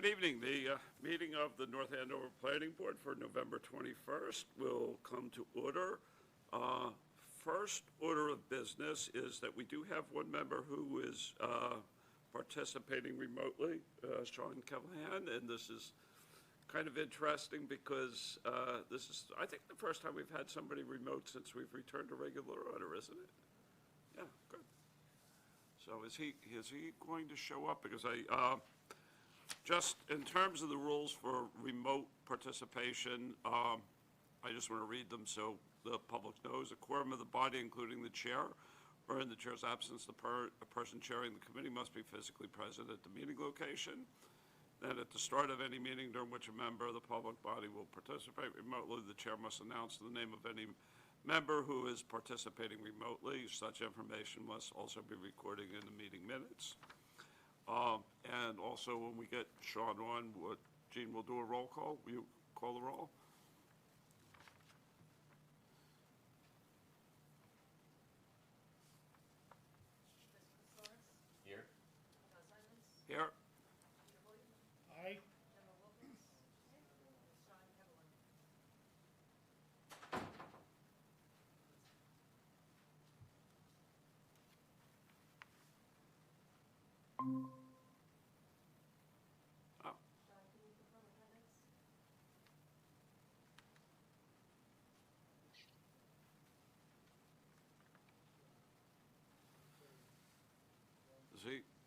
Good evening. The meeting of the North Andover Planning Board for November 21st will come to order. First order of business is that we do have one member who is participating remotely, Sean Callahan, and this is kind of interesting because this is, I think, the first time we've had somebody remote since we've returned to regular order, isn't it? Yeah, good. So is he going to show up? Because just in terms of the rules for remote participation, I just want to read them so the public knows. A quorum of the body, including the chair, or in the chair's absence, a person chairing the committee must be physically present at the meeting location. Then at the start of any meeting during which a member of the public body will participate remotely, the chair must announce the name of any member who is participating remotely. Such information must also be recorded in the meeting minutes. And also, when we get Sean on, Gene will do a roll call. Will you call the roll? Here. Here. Aye.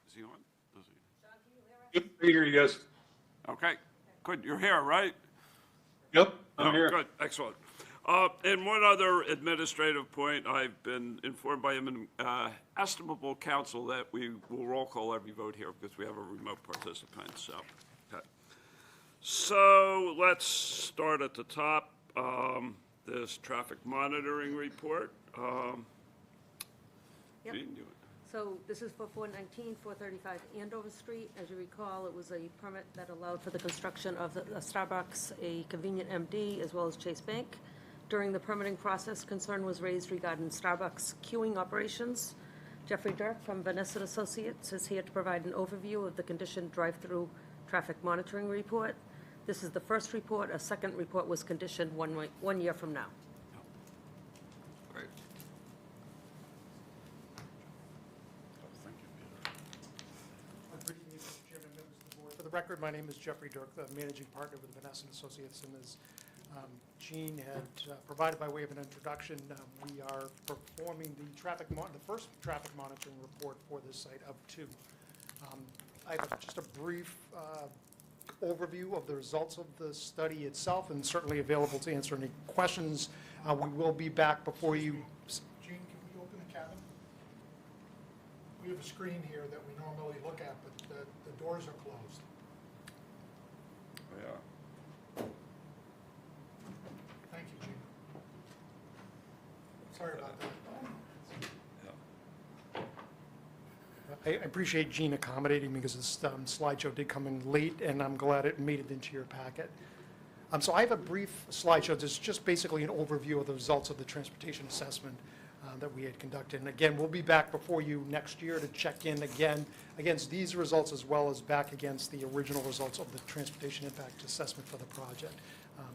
Is he on? Is he? Yep, I hear you guys. Okay, good. You're here, right? Yep, I'm here. Good, excellent. And one other administrative point, I've been informed by an estimable counsel that we will roll call every vote here because we have a remote participant, so. Okay. So let's start at the top, this traffic monitoring report. Yep. Jean, you- So this is for 419, 435 Andover Street. As you recall, it was a permit that allowed for the construction of a Starbucks, a convenient MD, as well as Chase Bank. During the permitting process, concern was raised regarding Starbucks queuing operations. Jeffrey Dirk from Vanessa Associates is here to provide an overview of the conditioned drive-through traffic monitoring report. This is the first report. A second report was conditioned one year from now. Great. Good evening, Mr. Chairman, members of the board. For the record, my name is Jeffrey Dirk, the managing partner with Vanessa Associates, and as Gene had provided by way of an introduction, we are performing the first traffic monitoring report for this site of two. I have just a brief overview of the results of the study itself, and certainly available to answer any questions. We will be back before you. Gene, can we open the cabin? We have a screen here that we normally look at, but the doors are closed. Yeah. Thank you, Gene. Sorry about that. I appreciate Gene accommodating me because this slideshow did come in late, and I'm glad it made it into your packet. So I have a brief slideshow. This is just basically an overview of the results of the transportation assessment that we had conducted. And again, we'll be back before you next year to check in again against these results as well as back against the original results of the transportation impact assessment for the project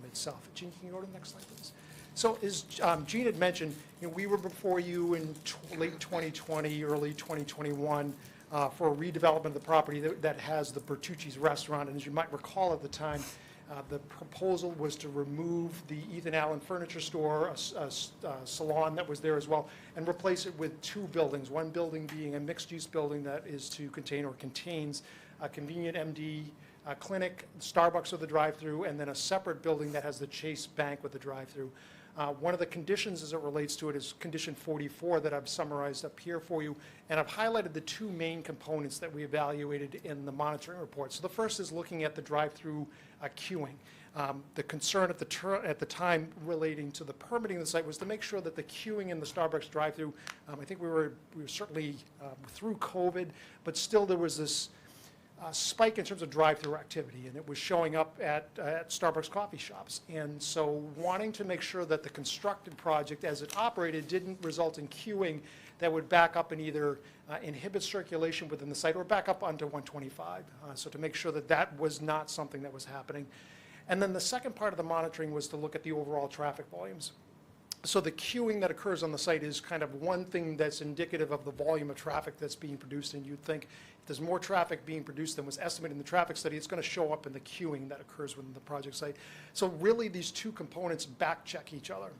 itself. Gene, can you go to the next slide, please? So as Gene had mentioned, we were before you in late 2020, early 2021 for a redevelopment of the property that has the Bertucci's restaurant. And as you might recall at the time, the proposal was to remove the Ethan Allen Furniture Store, a salon that was there as well, and replace it with two buildings, one building being a mixed-use building that is to contain or contains a convenient MD clinic, Starbucks with the drive-through, and then a separate building that has the Chase Bank with the drive-through. One of the conditions as it relates to it is condition 44 that I've summarized up here for you, and I've highlighted the two main components that we evaluated in the monitoring report. So the first is looking at the drive-through queuing. The concern at the time relating to the permitting of the site was to make sure that the queuing in the Starbucks drive-through, I think we were certainly through COVID, but still there was this spike in terms of drive-through activity, and it was showing up at Starbucks coffee shops. And so wanting to make sure that the constructed project as it operated didn't result in queuing that would back up and either inhibit circulation within the site or back up onto 125. So to make sure that that was not something that was happening. And then the second part of the monitoring was to look at the overall traffic volumes. So the queuing that occurs on the site is kind of one thing that's indicative of the volume of traffic that's being produced. And you'd think if there's more traffic being produced than was estimated in the traffic study, it's going to show up in the queuing that occurs within the project site. So really these two components back check each other.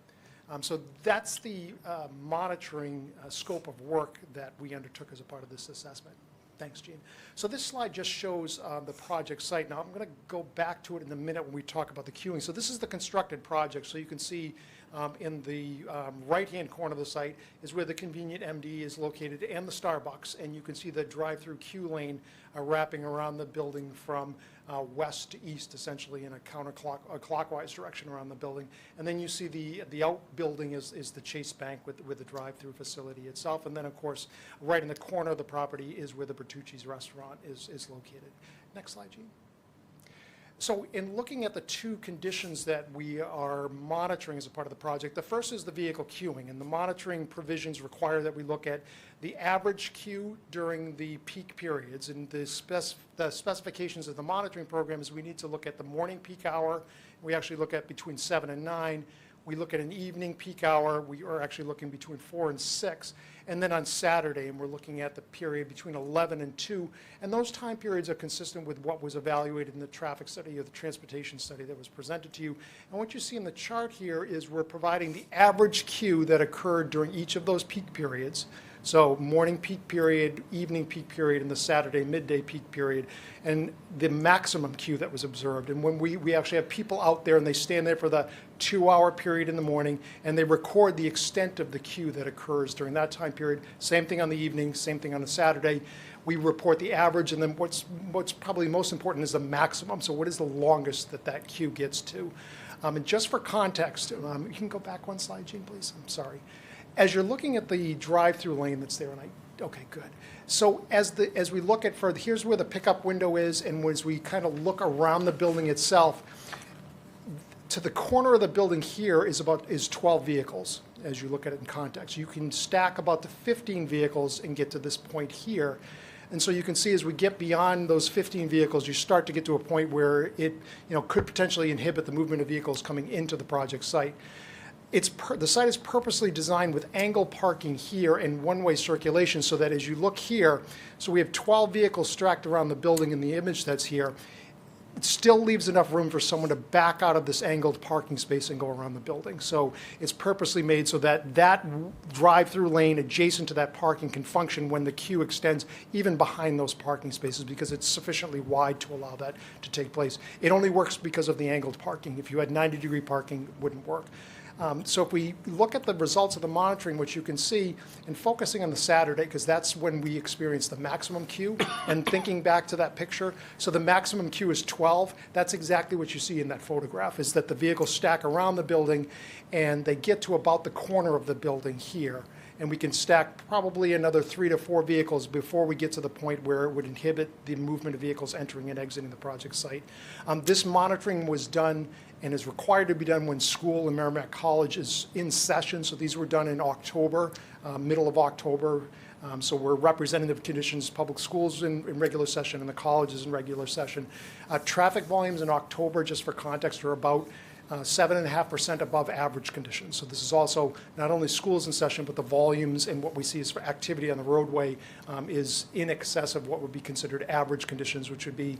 So that's the monitoring scope of work that we undertook as a part of this assessment. Thanks, Gene. So this slide just shows the project site. Now, I'm going to go back to it in a minute when we talk about the queuing. So this is the constructed project. So you can see in the right-hand corner of the site is where the convenient MD is located and the Starbucks. And you can see the drive-through queue lane wrapping around the building from west to east, essentially in a clockwise direction around the building. And then you see the outbuilding is the Chase Bank with the drive-through facility itself. And then, of course, right in the corner of the property is where the Bertucci's restaurant is located. Next slide, Gene. So in looking at the two conditions that we are monitoring as a part of the project, the first is the vehicle queuing, and the monitoring provisions require that we look at the average queue during the peak periods. And the specifications of the monitoring program is we need to look at the morning peak hour. We actually look at between 7 and 9. We look at an evening peak hour. We are actually looking between 4 and 6. And then on Saturday, and we're looking at the period between 11 and 2. And those time periods are consistent with what was evaluated in the traffic study or the transportation study that was presented to you. And what you see in the chart here is we're providing the average queue that occurred during each of those peak periods. So morning peak period, evening peak period, and the Saturday midday peak period, and the maximum queue that was observed. And when we actually have people out there and they stand there for the 2-hour period in the morning and they record the extent of the queue that occurs during that time period. Same thing on the evening, same thing on the Saturday. We report the average, and then what's probably most important is the maximum. So what is the longest that queue gets to? And just for context, you can go back one slide, Gene, please. I'm sorry. As you're looking at the drive-through lane that's there, and okay, good. So as we look at here's where the pickup window is, and as we kind of look around the building itself, to the corner of the building here is 12 vehicles, as you look at it in context. You can stack about the 15 vehicles and get to this point here. And so you can see as we get beyond those 15 vehicles, you start to get to a point where it could potentially inhibit the movement of vehicles coming into the project site. The site is purposely designed with angle parking here and one-way circulation so that as you look here, so we have 12 vehicles stacked around the building in the image that's here. It still leaves enough room for someone to back out of this angled parking space and go around the building. So it's purposely made so that that drive-through lane adjacent to that parking can function when the queue extends even behind those parking spaces because it's sufficiently wide to allow that to take place. It only works because of the angled parking. If you had 90-degree parking, it wouldn't work. So if we look at the results of the monitoring, which you can see, and focusing on the Saturday, because that's when we experience the maximum queue, and thinking back to that picture, so the maximum queue is 12. That's exactly what you see in that photograph, is that the vehicles stack around the building, and they get to about the corner of the building here. And we can stack probably another 3 to 4 vehicles before we get to the point where it would inhibit the movement of vehicles entering and exiting the project site. This monitoring was done and is required to be done when school in Merrimack College is in session. So these were done in October, middle of October. So we're representative conditions, public schools in regular session and the colleges in regular session. Traffic volumes in October, just for context, are about 7.5% above average conditions. So this is also not only schools in session, but the volumes and what we see as for activity on the roadway is in excess of what would be considered average conditions, which would be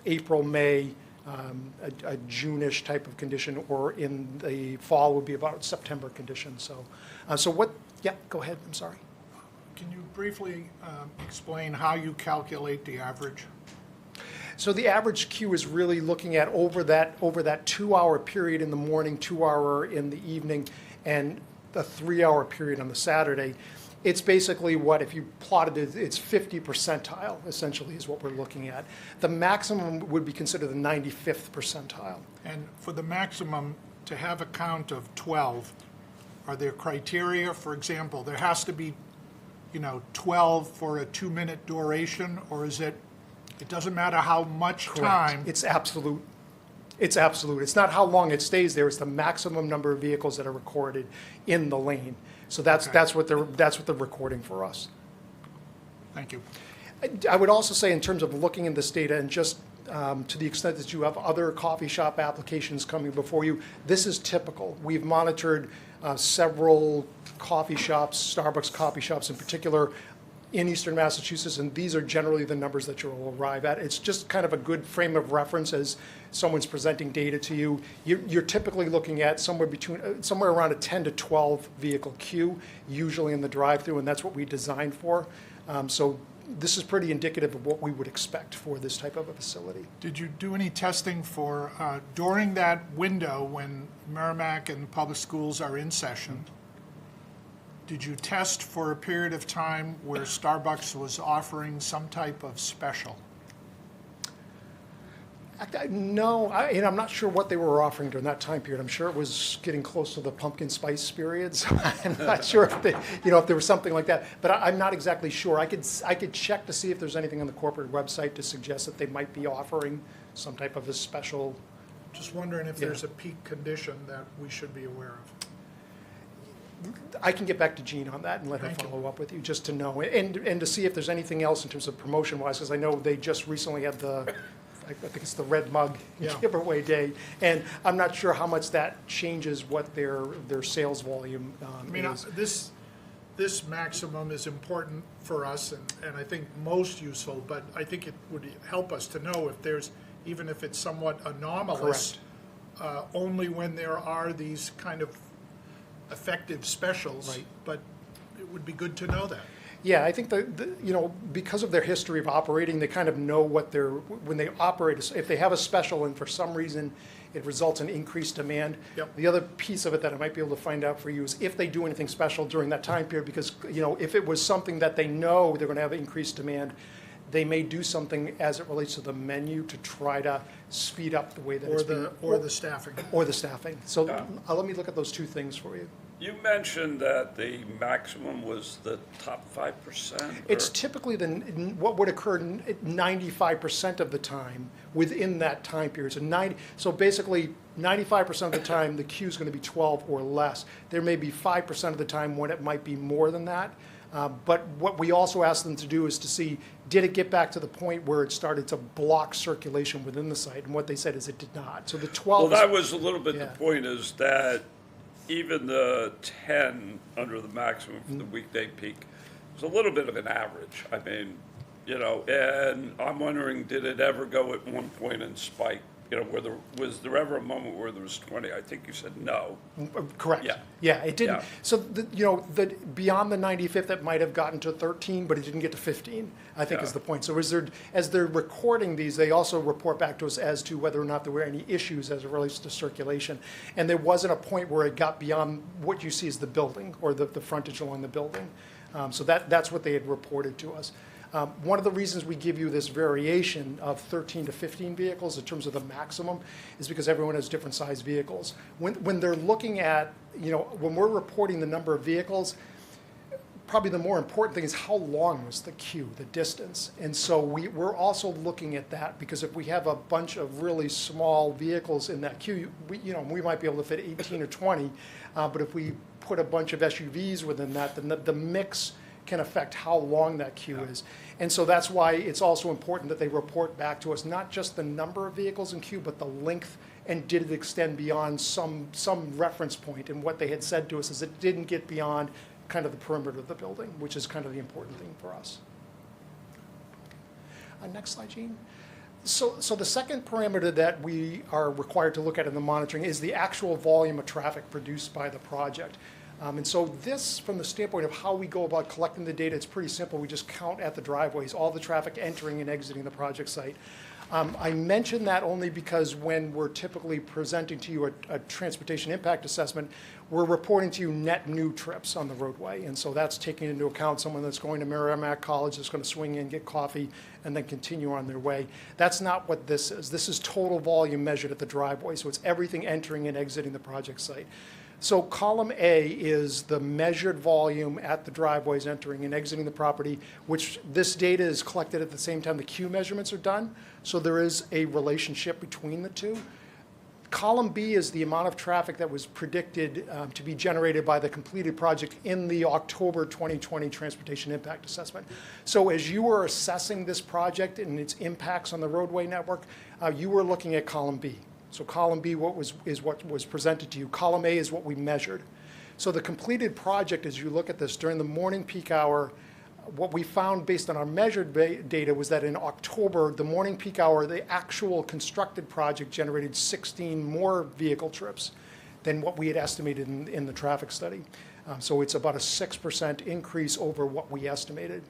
April, May, a June-ish type of condition, or in the fall would be about September conditions. So, yeah, go ahead, I'm sorry. Can you briefly explain how you calculate the average? So the average queue is really looking at over that 2-hour period in the morning, 2-hour in the evening, and the 3-hour period on the Saturday. It's basically what, if you plotted it, it's 50 percentile, essentially, is what we're looking at. The maximum would be considered the 95th percentile. And for the maximum, to have a count of 12, are there criteria? For example, there has to be, 12 for a 2-minute duration, or is it doesn't matter how much Correct. time? It's absolute. It's absolute. It's not how long it stays there, it's the maximum number of vehicles that are recorded in the lane. So Okay. that's what they're recording for us. Thank you. I would also say in terms of looking at this data and just to the extent that you have other coffee shop applications coming before you, this is typical. We've monitored several coffee shops, Starbucks coffee shops in particular, in eastern Massachusetts, and these are generally the numbers that you'll arrive at. It's just kind of a good frame of reference as someone's presenting data to you. You're typically looking at somewhere around a 10 to 12 vehicle queue, usually in the drive-through, and that's what we designed for. So this is pretty indicative of what we would expect for this type of a facility. Did you do any testing for, during that window when Merrimack and public schools are in session, did you test for a period of time where Starbucks was offering some type of special? No, and I'm not sure what they were offering during that time period. I'm sure it was getting close to the pumpkin spice period, so I'm not sure if if there was something like that. But I'm not exactly sure. I could check to see if there's anything on the corporate website to suggest that they might be offering some type of a special. Just wondering if Yeah. there's a peak condition that we should be aware of. I can get back to Jean on that and let her Thank you. follow up with you, just to know, and to see if there's anything else in terms of promotion-wise, because I know they just recently had I think it's the Red Mug Yeah. giveaway day, and I'm not sure how much that changes what their sales volume I mean, is. this maximum is important for us and I think most useful, but I think it would help us to know if there's, even if it's somewhat anomalous, only when there are these kind of effective specials. Right. But it would be good to know that. Yeah, I think because of their history of operating, they kind of know when they operate, if they have a special and for some reason it results in increased demand. Yep. The other piece of it that I might be able to find out for you is if they do anything special during that time period, because, if it was something that they know they're going to have increased demand, they may do something as it relates to the menu to try to speed up the way that it's being. Or the staffing. Or the staffing. So let me look at those two things for you. You mentioned that the maximum was the top 5%? It's typically what would occur 95% of the time within that time period. So basically, 95% of the time, the queue is going to be 12 or less. There may be 5% of the time when it might be more than that. But what we also asked them to do is to see, did it get back to the point where it started to block circulation within the site? And what they said is it did not. So the 12. Well, that was a little bit, Yeah. the point is that even the 10 under the maximum for the weekday peak was a little bit of an average. I mean, and I'm wondering, did it ever go at one point and spike? Was there ever a moment where there was 20? I think you said no. Correct. Yeah. Yeah, it didn't. Yeah. So, beyond the 95th, it might have gotten to 13, but it didn't get to 15, I think is Yeah. the point. So as they're recording these, they also report back to us as to whether or not there were any issues as it relates to circulation. And there wasn't a point where it got beyond what you see as the building or the frontage along the building. So that's what they had reported to us. One of the reasons we give you this variation of 13 to 15 vehicles in terms of the maximum is because everyone has different size vehicles. When they're looking at, when we're reporting the number of vehicles, probably the more important thing is how long was the queue, the distance. And so we're also looking at that because if we have a bunch of really small vehicles in that queue, we might be able to fit 18 or 20, but if we put a bunch of SUVs within that, then the mix can affect how long that queue is. And so that's why it's also important that they report back to us, not just the number of vehicles in queue, but the length, and did it extend beyond some reference point. And what they had said to us is it didn't get beyond kind of the perimeter of the building, which is kind of the important thing for us. Next slide, Jean. So the second parameter that we are required to look at in the monitoring is the actual volume of traffic produced by the project. And so this, from the standpoint of how we go about collecting the data, it's pretty simple. We just count at the driveways, all the traffic entering and exiting the project site. I mention that only because when we're typically presenting to you a transportation impact assessment, we're reporting to you net new trips on the roadway. And so that's taking into account someone that's going to Merrimack College that's going to swing in, get coffee, and then continue on their way. That's not what this is. This is total volume measured at the driveway. So it's everything entering and exiting the project site. So column A is the measured volume at the driveways entering and exiting the property, which this data is collected at the same time the queue measurements are done. So there is a relationship between the two. Column B is the amount of traffic that was predicted to be generated by the completed project in the October 2020 Transportation Impact Assessment. So as you were assessing this project and its impacts on the roadway network, you were looking at column B. So column B is what was presented to you. Column A is what we measured. So the completed project, as you look at this, during the morning peak hour, what we found based on our measured data was that in October, the morning peak hour, the actual constructed project generated 16 more vehicle trips than what we had estimated in the traffic study. So it's about a 6% increase over what we estimated.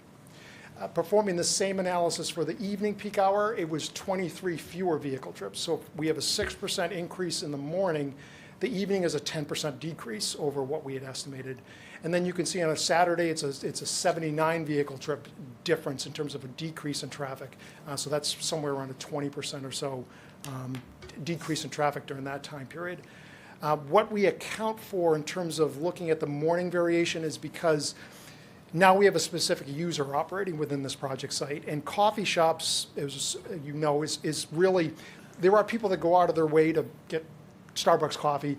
Performing the same analysis for the evening peak hour, it was 23 fewer vehicle trips. So we have a 6% increase in the morning. The evening is a 10% decrease over what we had estimated. And then you can see on a Saturday, it's a 79 vehicle trip difference in terms of a decrease in traffic. So that's somewhere around a 20% or so decrease in traffic during that time period. What we account for in terms of looking at the morning variation is because now we have a specific user operating within this project site. And coffee shops, as you know, is really, there are people that go out of their way to get Starbucks coffee,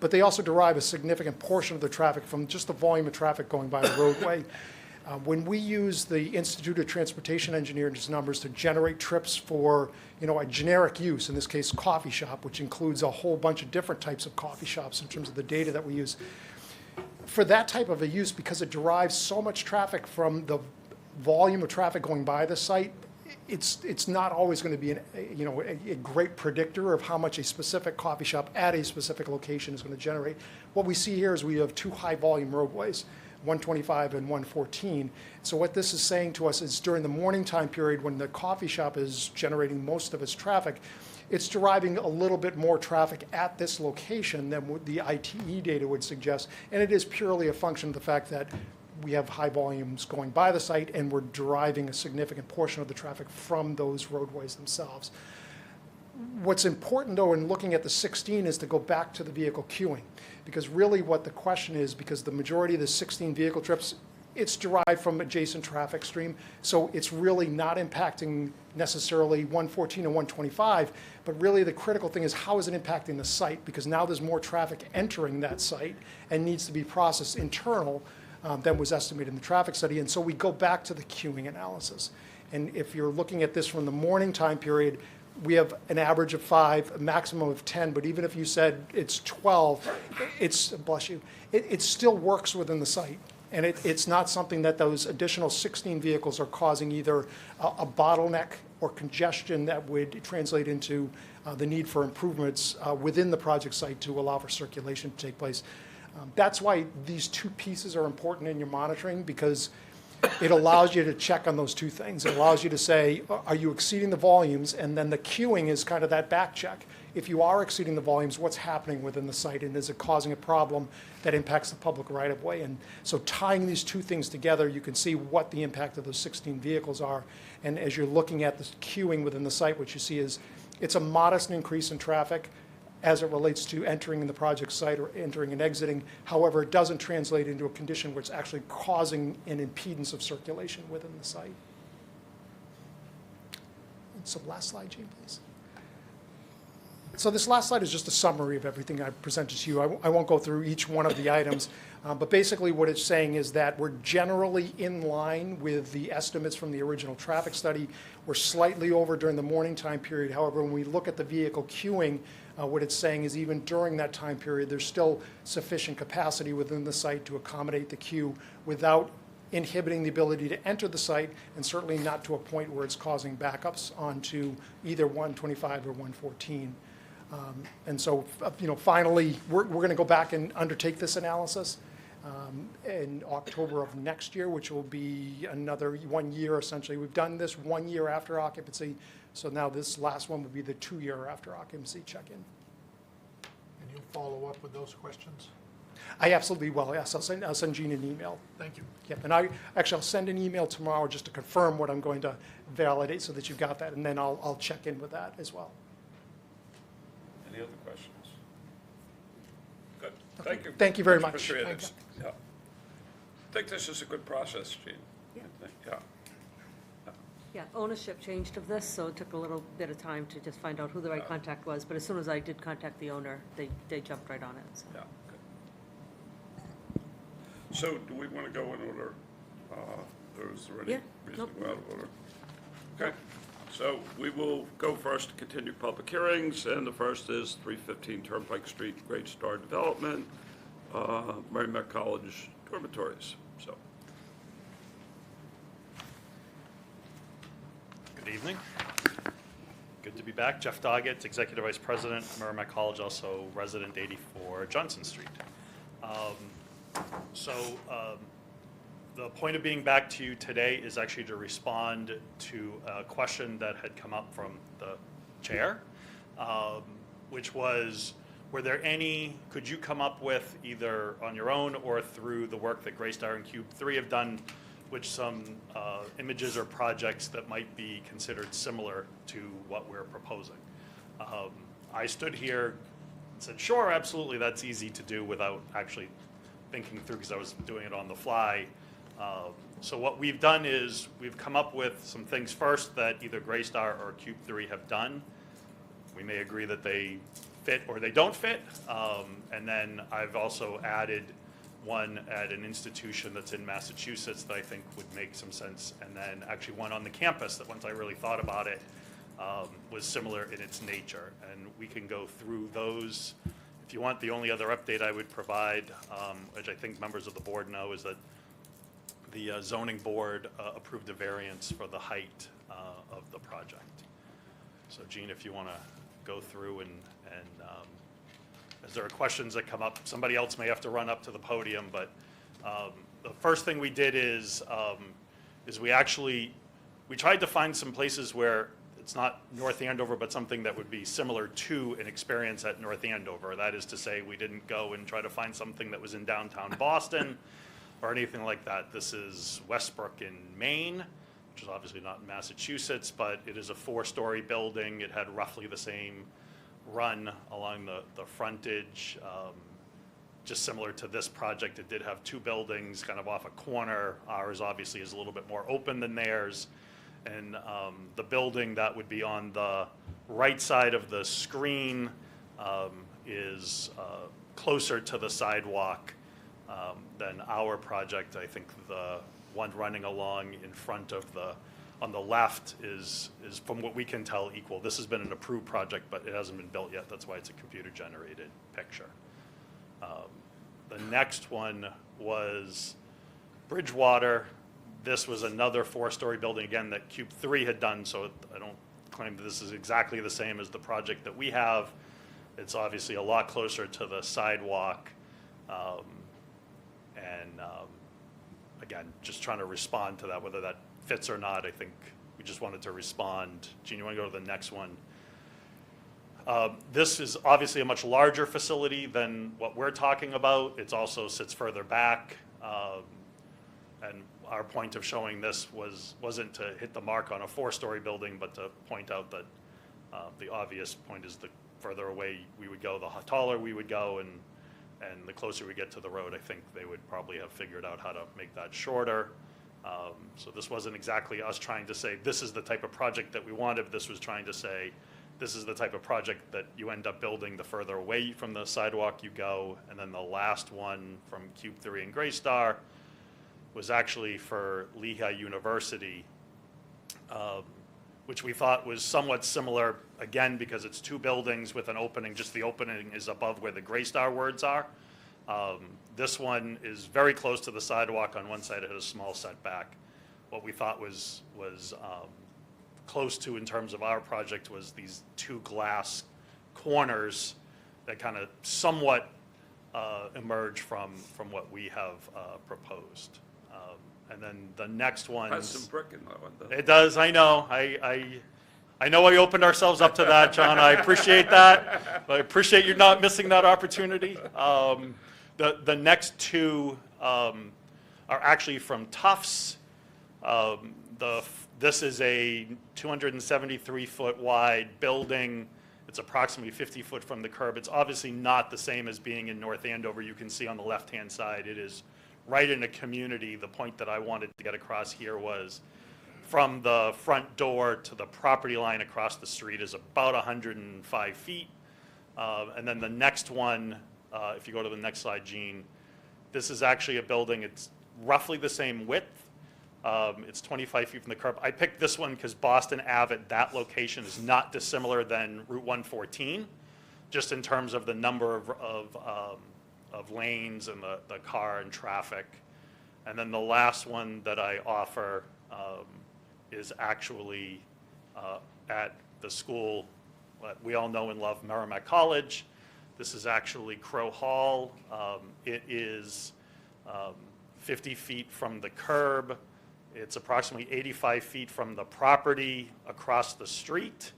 but they also derive a significant portion of the traffic from just the volume of traffic going by the roadway. When we use the Institute of Transportation Engineers numbers to generate trips for, a generic use, in this case coffee shop, which includes a whole bunch of different types of coffee shops in terms of the data that we use, for that type of a use, because it derives so much traffic from the volume of traffic going by the site, it's not always going to be a great predictor of how much a specific coffee shop at a specific location is going to generate. What we see here is we have two high volume roadways, 125 and 114. So what this is saying to us is during the morning time period when the coffee shop is generating most of its traffic, it's deriving a little bit more traffic at this location than what the ITE data would suggest. And it is purely a function of the fact that we have high volumes going by the site and we're deriving a significant portion of the traffic from those roadways themselves. What's important though in looking at the 16 is to go back to the vehicle queuing, because really what the question is, because the majority of the 16 vehicle trips, it's derived from adjacent traffic stream, so it's really not impacting necessarily 114 and 125, but really the critical thing is how is it impacting the site, because now there's more traffic entering that site and needs to be processed internal than was estimated in the traffic study. And so we go back to the queuing analysis. And if you're looking at this from the morning time period, we have an average of 5, a maximum of 10, but even if you said it's 12, bless you, it still works within the site. And it's not something that those additional 16 vehicles are causing either a bottleneck or congestion that would translate into the need for improvements within the project site to allow for circulation to take place. That's why these two pieces are important in your monitoring, because it allows you to check on those two things. It allows you to say, are you exceeding the volumes? And then the queuing is kind of that back check. If you are exceeding the volumes, what's happening within the site? And is it causing a problem that impacts the public right of way? And so tying these two things together, you can see what the impact of those 16 vehicles are. And as you're looking at the queuing within the site, what you see is it's a modest increase in traffic as it relates to entering the project site or entering and exiting. However, it doesn't translate into a condition where it's actually causing an impedance of circulation within the site. And so last slide, Gene, please. So this last slide is just a summary of everything I presented to you. I won't go through each one of the items, but basically what it's saying is that we're generally in line with the estimates from the original traffic study. We're slightly over during the morning time period. However, when we look at the vehicle queuing, what it's saying is even during that time period, there's still sufficient capacity within the site to accommodate the queue without inhibiting the ability to enter the site, and certainly not to a point where it's causing backups onto either 125 or 114. And so, finally, we're going to go back and undertake this analysis in October of next year, which will be another 1 year, essentially. We've done this 1 year after occupancy, so now this last one would be the 2 year after occupancy check-in. And you'll follow up with those questions? I absolutely will, yes. I'll send Gene an email. Thank you. Yep, and I'll send an email tomorrow just to confirm what I'm going to validate so that you've got that, and then I'll check in with that as well. Any other questions? Good. Thank you. Thank you very Thank much. you, Mr. Anderson. Yeah. I think this is a good process, Gene. Yeah. I think, yeah. Yeah, ownership changed of this, so it took a little bit of time to just find out who the right contact was, but as soon as I did contact the owner, they jumped right on it, so. Yeah. So do we want to go in order? Or is there any Yeah, reason nope. to go out of order? Okay, so we will go first to continue public hearings, and the first is 315 Turnpike Street, Great Star Development, Merrimack College dormitories, so. Good evening. Good to be back. Jeff Doggett, Executive Vice President, Merrimack College, also resident 84 Johnson Street. The point of being back to you today is actually to respond to a question that had come up from the chair, which was, could you come up with either on your own or through the work that Greystar and Cube 3 have done, which some images or projects that might be considered similar to what we're proposing? I stood here and said, sure, absolutely, that's easy to do without actually thinking through, because I was doing it on the fly. So what we've done is we've come up with some things first that either Greystar or Cube 3 have done. We may agree that they fit or they don't fit. And then I've also added one at an institution that's in Massachusetts that I think would make some sense. And then actually one on the campus that, once I really thought about it, was similar in its nature. And we can go through those. If you want, the only other update I would provide, which I think members of the board know, is that the zoning board approved a variance for the height of the project. So Gene, if you want to go through and as there are questions that come up, somebody else may have to run up to the podium, but the first thing we did is we tried to find some places where it's not North Andover, but something that would be similar to an experience at North Andover. That is to say, we didn't go and try to find something that was in downtown Boston or anything like that. This is Westbrook in Maine, which is obviously not in Massachusetts, but it is a 4-story building. It had roughly the same run along the frontage. Just similar to this project, it did have 2 buildings kind of off a corner. Ours obviously is a little bit more open than theirs. And the building that would be on the right side of the screen is closer to the sidewalk than our project. I think the one running along in front of on the left is from what we can tell equal. This has been an approved project, but it hasn't been built yet. That's why it's a computer-generated picture. The next one was Bridgewater. This was another 4-story building, again, that Cube 3 had done, so I don't claim that this is exactly the same as the project that we have. It's obviously a lot closer to the sidewalk. Again, just trying to respond to that, whether that fits or not. I think we just wanted to respond. Gene, you want to go to the next one? This is obviously a much larger facility than what we're talking about. It also sits further back. And our point of showing this wasn't to hit the mark on a 4-story building, but to point out that the obvious point is the further away we would go, the taller we would go, and the closer we get to the road, I think they would probably have figured out how to make that shorter. So this wasn't exactly us trying to say, this is the type of project that we wanted. This was trying to say, this is the type of project that you end up building the further away from the sidewalk you go. And then the last one from Cube 3 and Greystar was actually for Lehigh University, which we thought was somewhat similar, again, because it's 2 buildings with an opening. Just the opening is above where the Greystar words are. This one is very close to the sidewalk. On one side, it has a small setback. What we thought was close to, in terms of our project, was these 2 glass corners that kind of somewhat emerge from what we have proposed. And then the next one. Has some brick in that one, though. It does, I know. I know I opened ourselves up to that, John. I appreciate that. I appreciate you not missing that opportunity. The next 2 are actually from Tufts. This is a 273-foot wide building. It's approximately 50 foot from the curb. It's obviously not the same as being in North Andover. You can see on the left-hand side, it is right in a community. The point that I wanted to get across here was, from the front door to the property line across the street is about 105 feet. And then the next one, if you go to the next slide, Gene, this is actually a building, it's roughly the same width. It's 25 feet from the curb. I picked this one because Boston Ave at that location is not dissimilar than Route 114, just in terms of the number of lanes and the car and traffic. And then the last one that I offer is actually at the school that we all know and love, Merrimack College. This is actually Crow Hall. It is 50 feet from the curb. It's approximately 85 feet from the property across the street.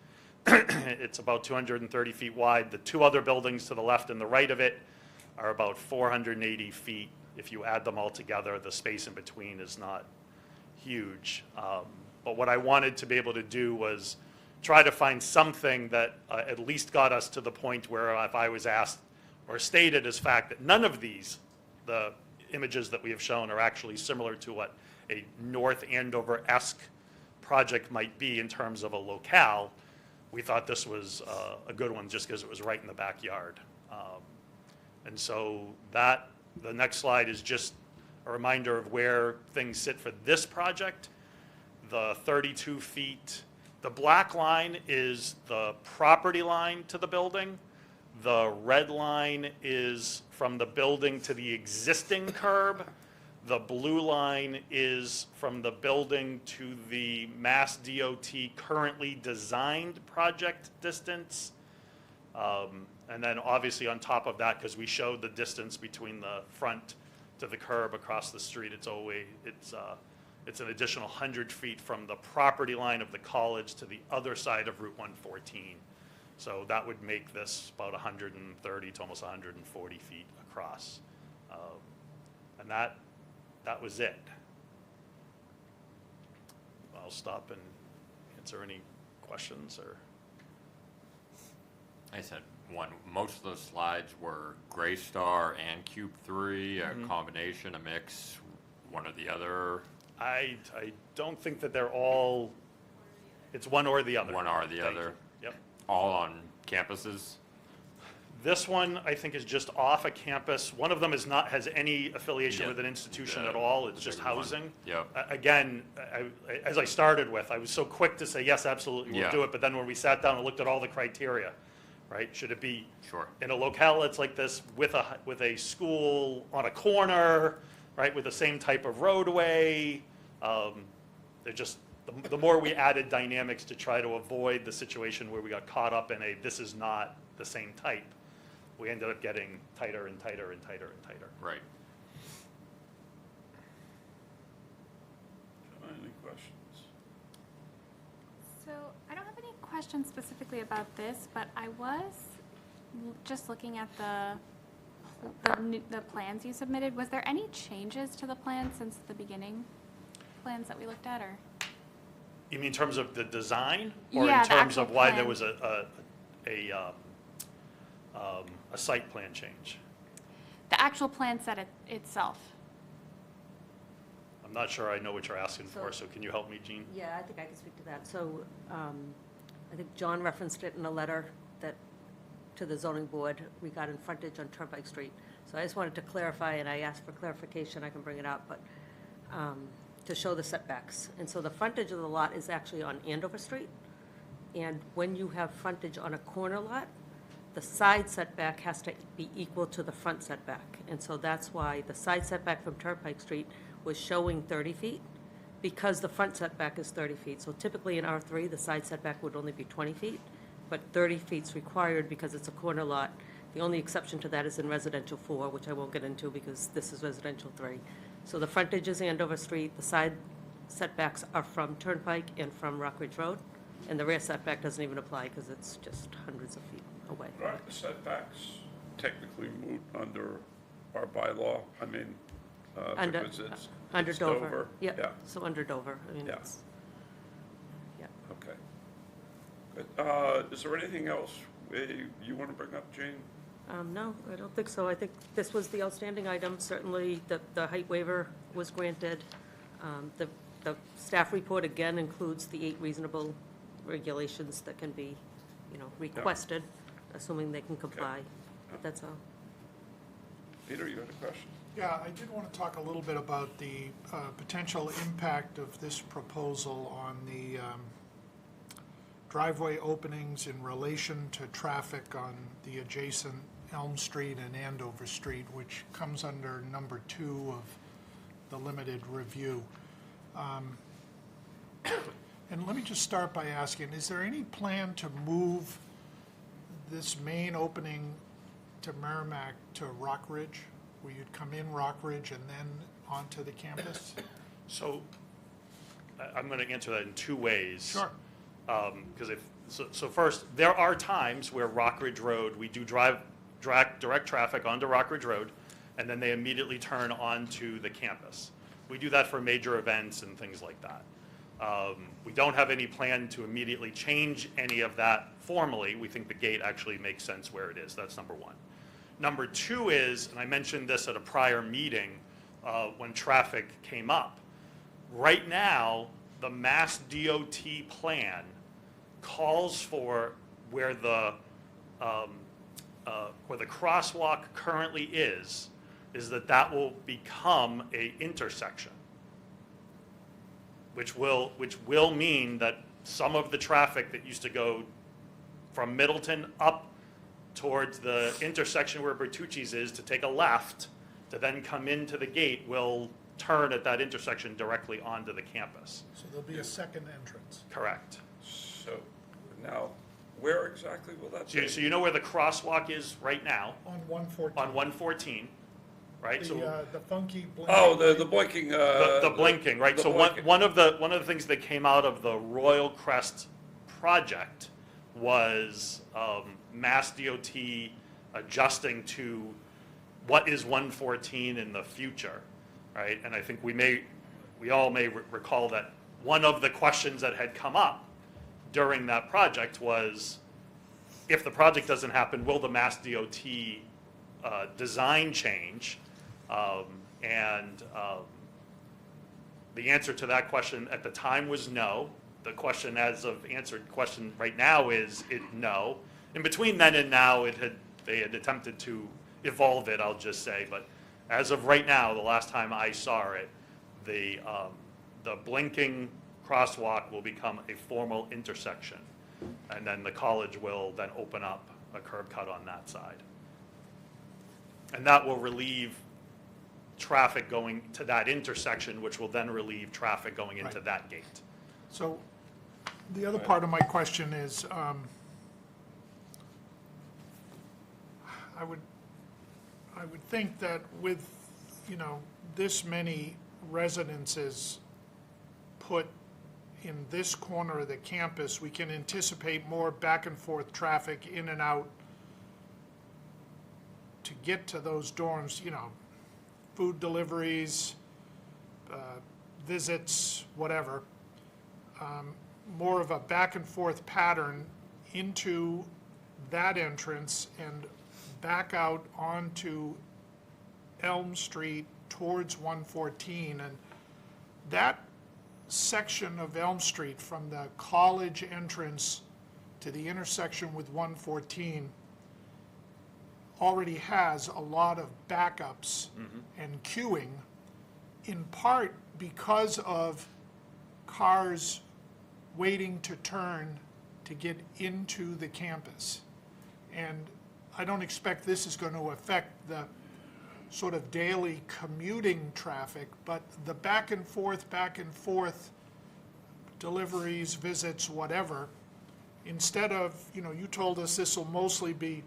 It's about 230 feet wide. The two other buildings to the left and the right of it are about 480 feet. If you add them all together, the space in between is not huge. But what I wanted to be able to do was try to find something that at least got us to the point where if I was asked or stated as fact that none of these, the images that we have shown, are actually similar to what a North Andover-esque project might be in terms of a locale, we thought this was a good one just because it was right in the backyard. And so that, the next slide is just a reminder of where things sit for this project. The 32 feet, the black line is the property line to the building. The red line is from the building to the existing curb. The blue line is from the building to the Mass DOT currently designed project distance. And then obviously on top of that, because we showed the distance between the front to the curb across the street, it's an additional 100 feet from the property line of the college to the other side of Route 114. So that would make this about 130 to almost 140 feet across. And that was it. I'll stop and answer any questions or. I said one. Most of those slides were Gray Star and Cube 3, a combination, a mix, one or the other. I don't think that they're all, it's one or the other. One or the Thank other. you. Yep. All on campuses. This one, I think, is just off a campus. One of them has any affiliation Yeah. with an institution at all. It's just bigger one. housing. Yep. Again, as I started with, I was so quick to say, yes, absolutely, we'll Yeah. do it. But then when we sat down and looked at all the criteria, right? Should it be Sure. in a locale that's like this with a school on a corner, right? With the same type of roadway? They're just, the more we added dynamics to try to avoid the situation where we got caught up in this is not the same type, we ended up getting tighter and tighter and tighter and tighter. Right. Any questions? So I don't have any questions specifically about this, but I was just looking at the plans you submitted. Was there any changes to the plan since the beginning plans that we looked at, or? You mean in terms of the design? Or Yeah, in the terms of actual why there plan. was a site plan change? The actual plan set itself. I'm not sure I know what you're asking for, So- so can you help me, Jean? Yeah, I think I can speak to that. So I think John referenced it in a letter to the zoning board regarding frontage on Turnpike Street. So I just wanted to clarify, and I asked for clarification, I can bring it up, but to show the setbacks. And so the frontage of the lot is actually on Andover Street. And when you have frontage on a corner lot, the side setback has to be equal to the front setback. And so that's why the side setback from Turnpike Street was showing 30 feet, because the front setback is 30 feet. So typically in R3, the side setback would only be 20 feet, but 30 feet's required because it's a corner lot. The only exception to that is in residential 4, which I won't get into because this is residential 3. So the frontage is Andover Street, the side setbacks are from Turnpike and from Rock Ridge Road, and the rear setback doesn't even apply because it's just hundreds of feet away. Right, the setbacks technically moot under our bylaw, I mean, Under- because it's Under it's Dover. Yeah, Yeah, so under Dover, I mean, Yeah. it's, yeah. okay. Good. Is there anything else you want to bring up, Jane? No, I don't think so. I think this was the outstanding item. Certainly, the height waiver was granted. The The staff report again includes the 8 reasonable regulations that can be, requested, assuming they can comply. But that's all. Peter, you had a question? Yeah, I did want to talk a little bit about the potential impact of this proposal on the driveway openings in relation to traffic on the adjacent Elm Street and Andover Street, which comes under number 2 of the limited review. And let me just start by asking, is there any plan to move this main opening to Merrimack to Rock Ridge, where you'd come in Rock Ridge and then onto the campus? So I'm going to answer that in 2 ways. Sure. Because so first, there are times where Rock Ridge Road, we do direct traffic onto Rock Ridge Road, and then they immediately turn onto the campus. We do that for major events and things like that. We don't have any plan to immediately change any of that formally. We think the gate actually makes sense where it is. That's number 1. Number 2 is, and I mentioned this at a prior meeting when traffic came up, right now, the Mass DOT plan calls for where the crosswalk currently is that will become a intersection, which will mean that some of the traffic that used to go from Middleton up towards the intersection where Bertucci's is to take a left to then come into the gate will turn at that intersection directly onto the campus. So there'll be a second entrance. Correct. So now, where exactly will that be? So you know where the crosswalk is right now? On 114. On 114, right? So The funky blinking. Oh, the blinking. the blinking, right? the So blinking. one of the things that came out of the Royal Crest project was Mass DOT adjusting to what is 114 in the future, right? And I think we all may recall that one of the questions that had come up during that project was, if the project doesn't happen, will the Mass DOT design change? The answer to that question at the time was no. The question as of answered question right now is no. In between then and now, they had attempted to evolve it, I'll just say, but as of right now, the last time I saw it, the blinking crosswalk will become a formal intersection, and then the college will then open up a curb cut on that side. And that will relieve traffic going to that intersection, which will then relieve traffic going into Right. that gate. So the other part of my question is, I would think that with, this many residences put in this corner of the campus, we can anticipate more back and forth traffic in and out to get to those dorms, food deliveries, visits, whatever. More of a back and forth pattern into that entrance and back out onto Elm Street towards 114. And that section of Elm Street from the college entrance to the intersection with 114 already has a lot of backups and queuing, in part because of cars waiting to turn to get into the campus. And I don't expect this is going to affect the sort of daily commuting traffic, but the back and forth deliveries, visits, whatever, instead of, you told us this will mostly be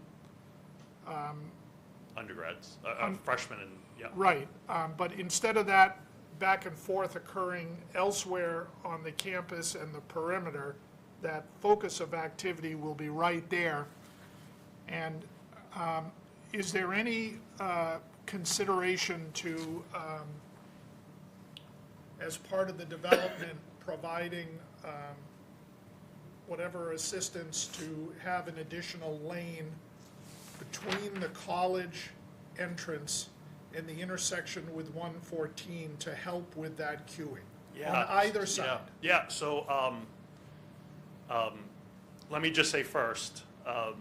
Undergrads, freshmen, and yeah. right, but instead of that back and forth occurring elsewhere on the campus and the perimeter, that focus of activity will be right there. And is there any consideration to, as part of the development, providing whatever assistance to have an additional lane between the college entrance and the intersection with 114 to help with that queuing? on either side. Yeah, so, let me just say first, I'm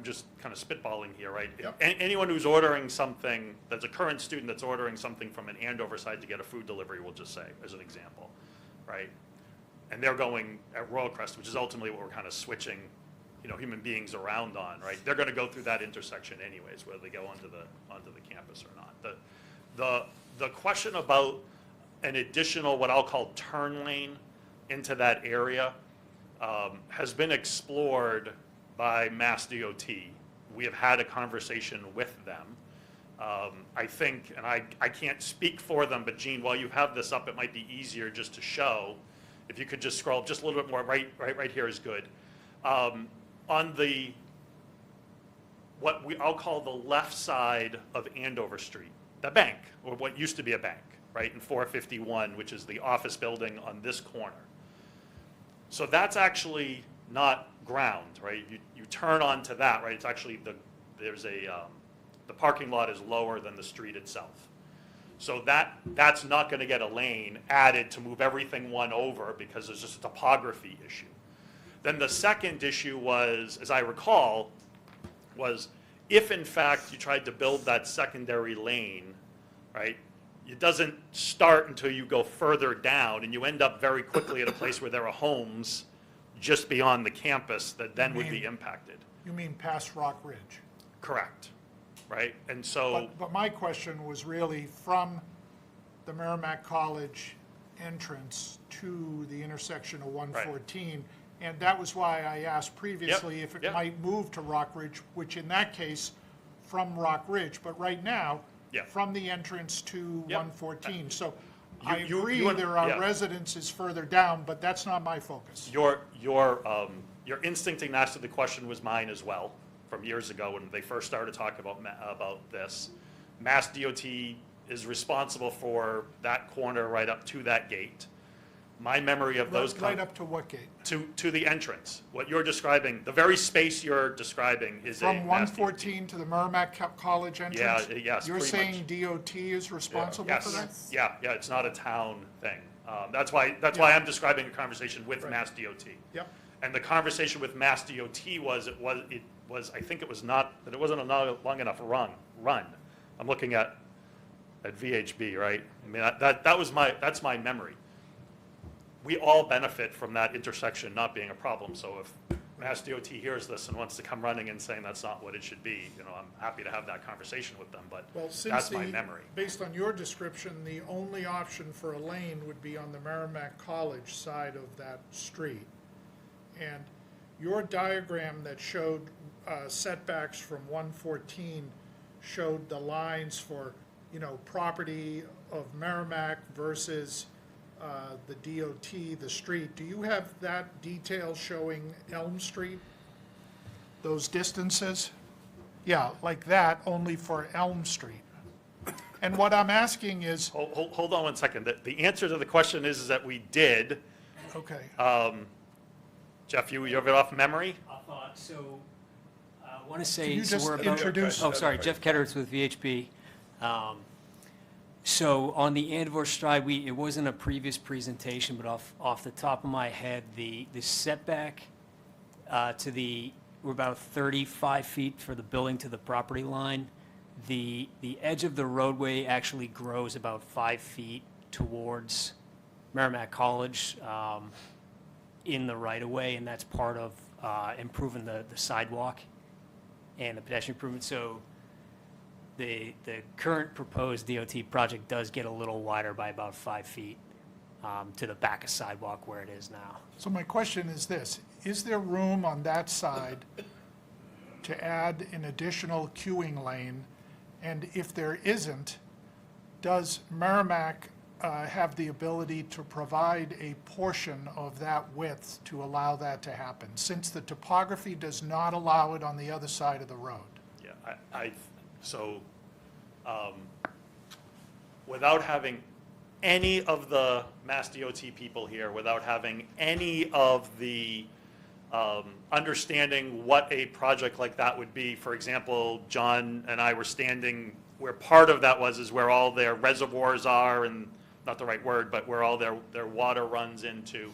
just kind of spitballing here, right? Yep. Anyone who's ordering something, that's a current student that's ordering something from an Andover side to get a food delivery, we'll just say, as an example, right? And they're going at Royal Crest, which is ultimately what we're kind of switching, human beings around on, right? They're going to go through that intersection anyways, whether they go onto the campus or not. The question about an additional, what I'll call turn lane into that area, has been explored by Mass DOT. We have had a conversation with them. I think, and I can't speak for them, but Gene, while you have this up, it might be easier just to show. If you could just scroll just a little bit more, right here is good. On I'll call the left side of Andover Street, the bank, or what used to be a bank, right, in 451, which is the office building on this corner. So that's actually not ground, right? You turn onto that, right? It's actually the parking lot is lower than the street itself. So that's not going to get a lane added to move everything one over because there's just a topography issue. Then the second issue was, as I recall, was if in fact you tried to build that secondary lane, right? It doesn't start until you go further down, and you end up very quickly at a place where there are homes just beyond the campus that then would be impacted. You mean past Rock Ridge? Correct, right? And so, But my question was really from the Merrimack College entrance to the intersection of 114. And that was why I asked previously if it yep. might move to Rock Ridge, which in that case, from Rock Ridge. But right now, Yep. from the entrance to Yep. 114. So You- I you- agree you want- there are yeah. residences further down, but that's not my focus. your instinct in asking the question was mine as well, from years ago when they first started talking about this. Mass DOT is responsible for that corner right up to that gate. My memory of those. Right up to what gate? To the entrance. What you're describing, the very space you're describing is a. From Mass DOT. 114 to the Merrimack College entrance? Yes, You're pretty saying much. DOT is responsible for that? Yes, yeah, it's not a town thing. That's why I'm describing a conversation with Right. Mass DOT. Yep. And the conversation with Mass DOT was, I think it was not, that it wasn't a long enough run. I'm looking at VHB, right? I mean, that's my memory. We all benefit from that intersection not being a problem, so if Mass DOT hears this and wants to come running and saying that's not what it should be, I'm happy to have that conversation with them, but Well, since that's my memory. based on your description, the only option for a lane would be on the Merrimack College side of that street. And your diagram that showed setbacks from 114 showed the lines for, property of Merrimack versus the DOT, the street. Do you have that detail showing Elm Street? Those distances? Yeah, like that, only for Elm Street. And what I'm asking is, Hold on one second. The answer to the question is that we did. okay, Jeff, you have it off memory? So, I want to can say, you so just we're about. introduce? Oh, sorry, Jeff Ketteritz with VHB. So on the Andover Stride, it wasn't a previous presentation, but off the top of my head, the setback we're about 35 feet for the building to the property line. The edge of the roadway actually grows about 5 feet towards Merrimack College in the right-of-way, and that's part of improving the sidewalk and the pedestrian improvement. So the current proposed DOT project does get a little wider by about 5 feet to the back of sidewalk where it is now. So my question is this, is there room on that side to add an additional queuing lane? And if there isn't, does Merrimack have the ability to provide a portion of that width to allow that to happen, since the topography does not allow it on the other side of the road? Yeah, so, without having any of the Mass DOT people here, without having any of the understanding what a project like that would be, for example, John and I were standing where part of that is where all their reservoirs are, and, not the right word, but where all their water runs into.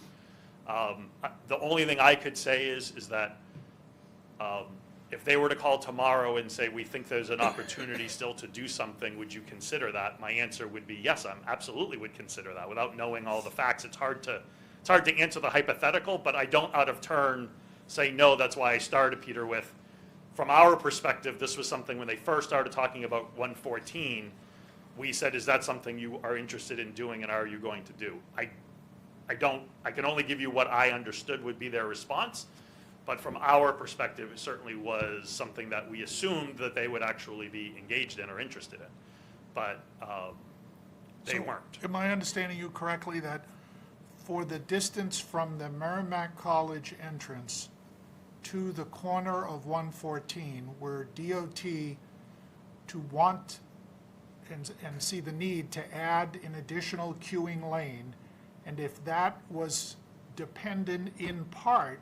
The only thing I could say is that if they were to call tomorrow and say, we think there's an opportunity still to do something, would you consider that? My answer would be yes, I absolutely would consider that. Without knowing all the facts, it's hard to answer the hypothetical, but I don't out of turn say no. That's why I started, Peter, with, from our perspective, this was something when they first started talking about 114, we said, is that something you are interested in doing, and are you going to do? I can only give you what I understood would be their response, but from our perspective, it certainly was something that we assumed that they would actually be engaged in or interested in, but they So, weren't. Am I understanding you correctly that for the distance from the Merrimack College entrance to the corner of 114, where DOT to want and see the need to add an additional queuing lane, and if that was dependent in part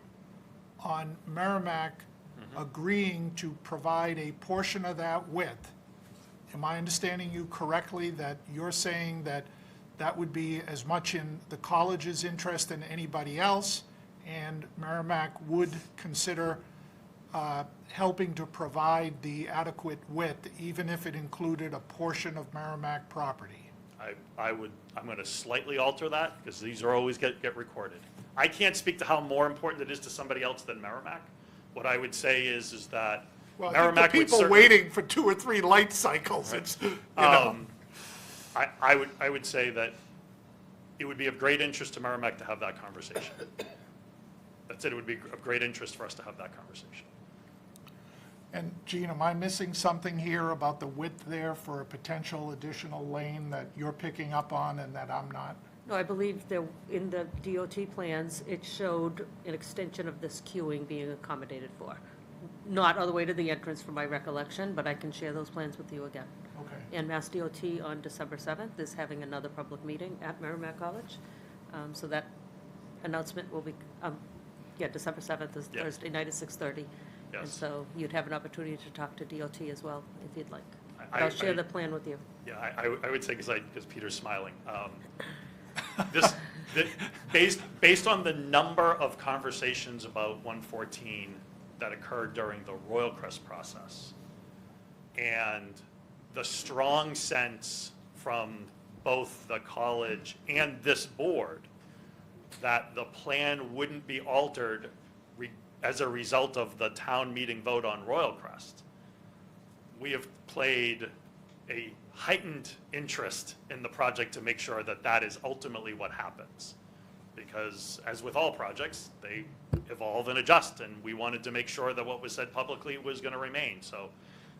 on Merrimack agreeing to provide a portion of that width, am I understanding you correctly that you're saying that that would be as much in the college's interest than anybody else, and Merrimack would consider helping to provide the adequate width, even if it included a portion of Merrimack property? I'm going to slightly alter that, because these are always get recorded. I can't speak to how more important it is to somebody else than Merrimack. What I would say is that Well, I think Merrimack the would people certainly- waiting for 2 or 3 light cycles, it's, you know. I would say that it would be of great interest to Merrimack to have that conversation. That's it. It would be of great interest for us to have that conversation. And Gene, am I missing something here about the width there for a potential additional lane that you're picking up on and that I'm not? No, I believe there, in the DOT plans, it showed an extension of this queuing being accommodated for. Not all the way to the entrance from my recollection, but I can share those plans with you again. Okay. And Mass DOT on December 7th is having another public meeting at Merrimack College. So that announcement will be, December 7th is Yeah. Thursday night at 6:30. And Yes. so you'd have an opportunity to talk to DOT as well, if you'd like. I- But I'll share I- the plan with you. Yeah, I would say, because Peter's smiling. Based on the number of conversations about 114 that occurred during the Royal Crest process, and the strong sense from both the college and this board that the plan wouldn't be altered as a result of the town meeting vote on Royal Crest, we have played a heightened interest in the project to make sure that that is ultimately what happens. Because as with all projects, they evolve and adjust, and we wanted to make sure that what was said publicly was going to remain. So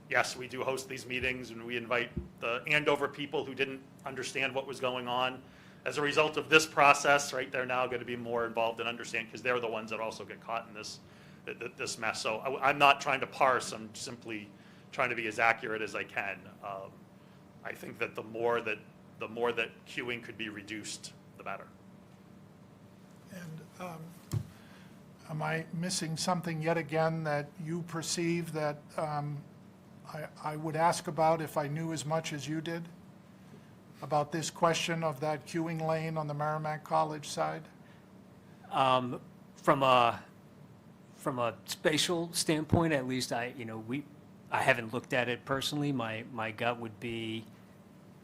yes, we do host these meetings, and we invite the Andover people who didn't understand what was going on. As a result of this process, right, they're now going to be more involved and understand, because they're the ones that also get caught in this mess. So I'm not trying to parse, I'm simply trying to be as accurate as I can. I think that the more that queuing could be reduced, the better. And am I missing something yet again that you perceive that I would ask about if I knew as much as you did about this question of that queuing lane on the Merrimack College side? From a spatial standpoint, at least, I haven't looked at it personally. My gut would be,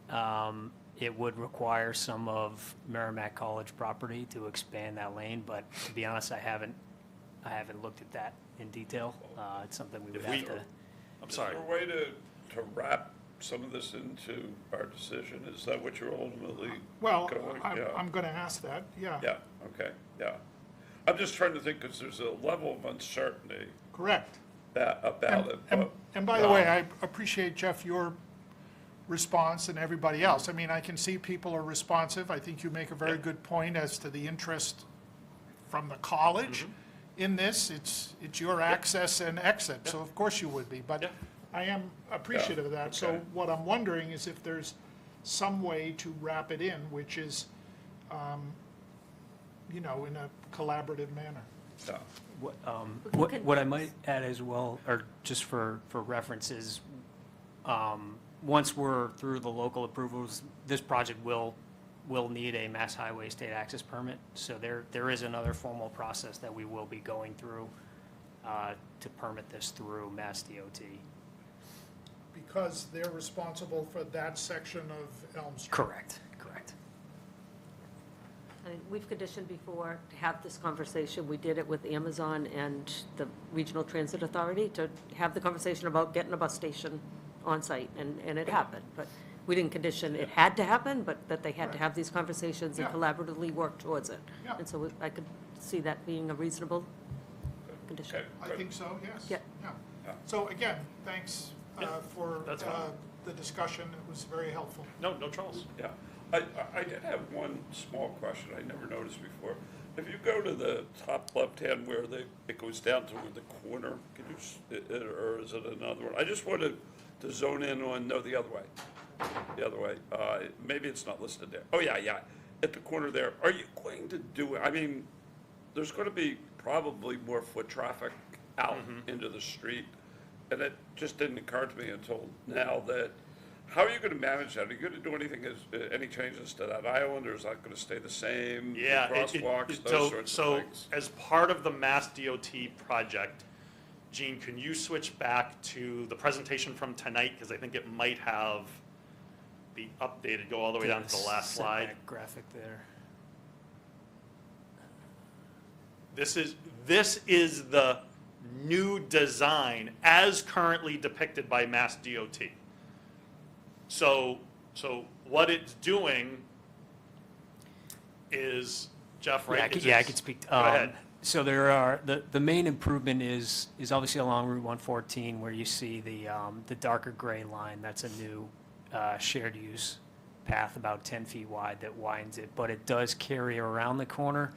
it would require some of Merrimack College property to expand that lane, but to be honest, I haven't looked at that in detail. It's something we would If we- have to. I'm sorry. Is there a way to wrap some of this into our decision? Is that what you're ultimately Well, going? I'm going to ask that, yeah. Yeah, okay, yeah. I'm just trying to think, because there's a level of uncertainty Correct. about it. And but, by the way, I appreciate, Jeff, your response and everybody else. I mean, I can see people are responsive. I think you make a very good point as to the interest from the college in this. It's your access and exit, so of course you would be. But Yeah. I am appreciative of that. So okay. what I'm wondering is if there's some way to wrap it in, which is, in a collaborative manner. Yeah. What I might add as well, or just for reference, is once we're through the local approvals, this project will need a Mass Highway State Access Permit. So there is another formal process that we will be going through to permit this through Mass DOT. Because they're responsible for that section of Elm Street. Correct. I mean, we've conditioned before to have this conversation. We did it with Amazon and the Regional Transit Authority to have the conversation about getting a bus station on site, and it happened. But we didn't condition it had to happen, but that they had to have these conversations and Yeah. collaboratively work towards it. Yeah. And so I could see that being a reasonable condition. Okay, I good. think so, yes. Yeah. Yeah. So again, thanks for that's fine. the discussion. It was very helpful. No troubles. Yeah, I did have one small question I never noticed before. If you go to the top left-hand where it goes down to the corner, can you, or is it another one? I just wanted to zone in on, no, the other way. Maybe it's not listed there. Oh, yeah, at the corner there. Are you going to do, I mean, there's going to be probably more foot traffic out into the street. And it just didn't occur to me until now that, how are you going to manage that? Are you going to do any changes to that island, or is that going to stay the same? The Yeah. Crosswalks, those sorts of So things? as part of the Mass DOT project, Gene, can you switch back to the presentation from tonight? Because I think it might have the updated, go all the way down to the last slide. Setback graphic there. This is the new design as currently depicted by Mass DOT. So what it's doing is, Jeff, right? Yeah, I could speak. Go ahead. So there are, the main improvement is obviously along Route 114 where you see the darker gray line. That's a new shared use path about 10 feet wide that widens it, but it does carry around the corner.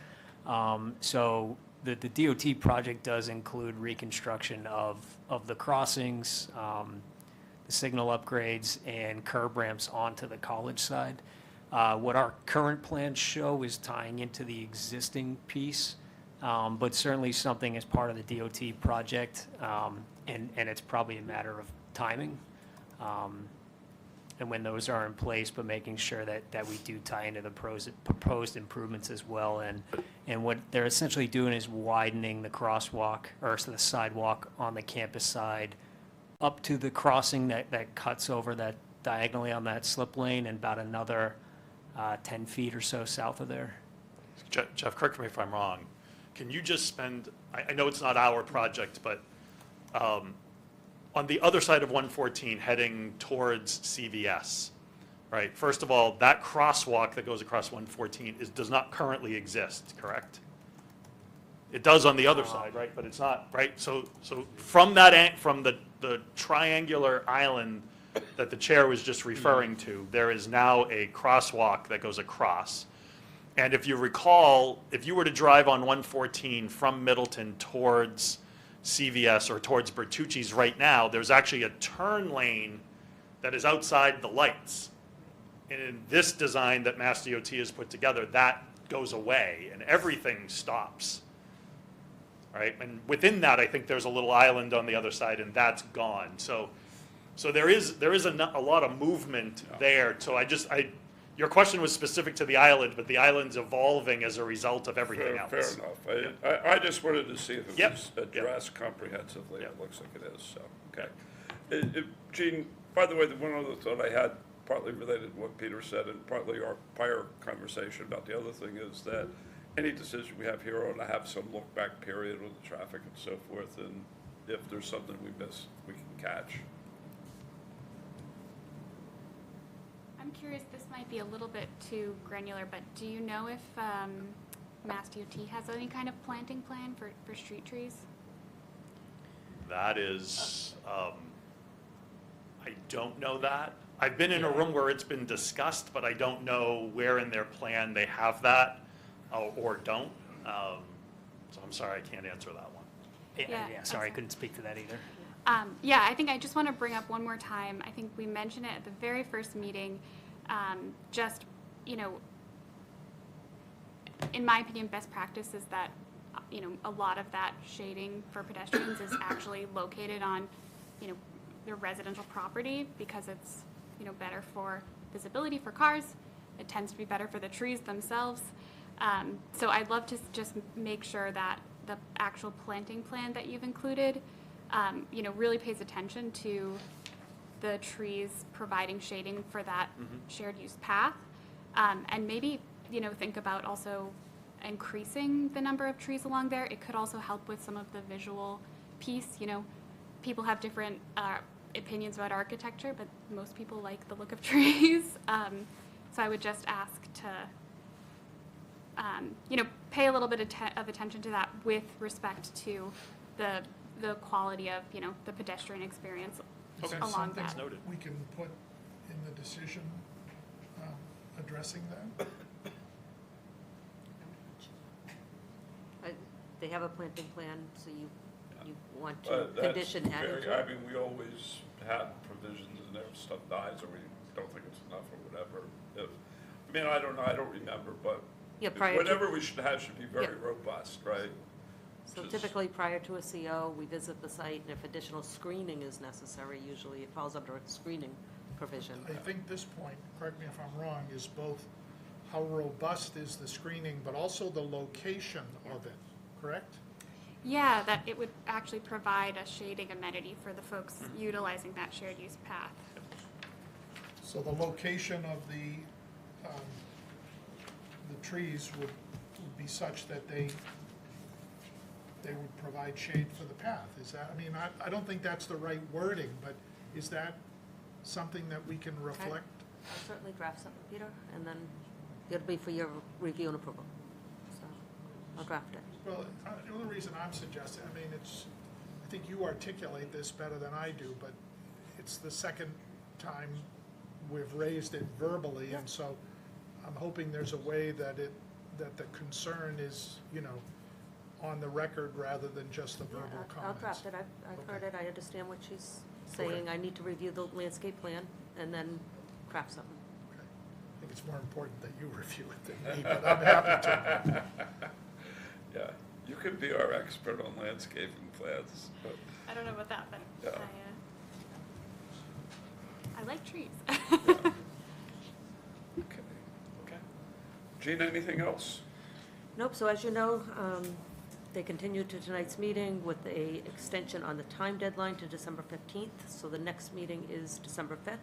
So the DOT project does include reconstruction of the crossings, the signal upgrades, and curb ramps onto the college side. What our current plans show is tying into the existing piece, but certainly something as part of the DOT project, and it's probably a matter of timing. And when those are in place, but making sure that we do tie into the proposed improvements as well. And what they're essentially doing is widening the crosswalk, or so the sidewalk on the campus side up to the crossing that cuts over that diagonally on that slip lane, and about another 10 feet or so south of there. Jeff, correct me if I'm wrong. Can you just spend, I know it's not our project, but on the other side of 114 heading towards CVS, right? First of all, that crosswalk that goes across 114 does not currently exist, correct? It does on the other side, right? But it's not, right? So from the triangular island that the chair was just referring to, there is now a crosswalk that goes across. And if you recall, if you were to drive on 114 from Middleton towards CVS or towards Bertucci's right now, there's actually a turn lane that is outside the lights. And in this design that Mass DOT has put together, that goes away and everything stops. Right? And within that, I think there's a little island on the other side, and that's gone. So there is a lot of movement there. So your question was specific to the island, but the island's evolving as a result of everything else. Fair enough. I just wanted to see if it Yep. was addressed comprehensively. Yep. It looks like it is, so, okay. Gene, by the way, the one other thought I had, partly related to what Peter said and partly our prior conversation about the other thing, is that any decision we have here ought to have some look-back period with the traffic and so forth, and if there's something we miss, we can catch. I'm curious, this might be a little bit too granular, but do you know if Mass DOT has any kind of planting plan for street trees? That is, I don't know that. I've been in a room where it's been discussed, but I don't know where in their plan they have that or don't. So I'm sorry, I can't answer that one. Yeah, that's sorry, I fine. couldn't speak to that either. Yeah, I think I just want to bring up one more time, I think we mentioned it at the very first meeting, just, in my opinion, best practice is that, a lot of that shading for pedestrians is actually located on, their residential property, because it's better for visibility for cars. It tends to be better for the trees themselves. So I'd love to just make sure that the actual planting plan that you've included, really pays attention to the trees providing shading for that shared use path. And maybe, think about also increasing the number of trees along there. It could also help with some of the visual piece. People have different opinions about architecture, but most people like the look of trees. So I would just ask to, pay a little bit of attention to that with respect to the quality of, the pedestrian experience Is there along something that. Noted. we can put in the decision addressing that? They have a planting plan, so you want to But that's condition adding very- to I it? mean, we always have provisions and if stuff dies or we don't think it's enough or whatever. I don't know, I don't remember, but Yeah, prior to- whatever we should have should be very Yeah. robust, right? So Just- typically, prior to a CO, we visit the site, and if additional screening is necessary, usually it falls under a screening provision. I think this point, correct me if I'm wrong, is both how robust is the screening, but also the location of it, correct? Yeah, that it would actually provide a shading amenity for the folks utilizing that shared use path. So the location of the trees would be such that they would provide shade for the path. Is that, I don't think that's the right wording, but is that something that we can reflect? I'll certainly draft something, Peter, and then it'll be for your review and approval. So I'll draft it. Well, the only reason I'm suggesting, I think you articulate this better than I do, but it's the second time we've raised it verbally, and so I'm hoping there's a way that the concern is, on the record rather than just the Yeah, verbal I'll comments. draft it. I've heard Okay. it. I understand what she's saying. I need to review the landscape plan and then craft something. Okay. I think it's more important that you review it than me, but I'm happy to. Yeah, you can be our expert on landscaping plans, but I don't know about that, but Yeah. I like trees. okay. Gene, anything else? Nope, so as you know, they continued to tonight's meeting with a extension on the time deadline to December 15th. So the next meeting is December 5th.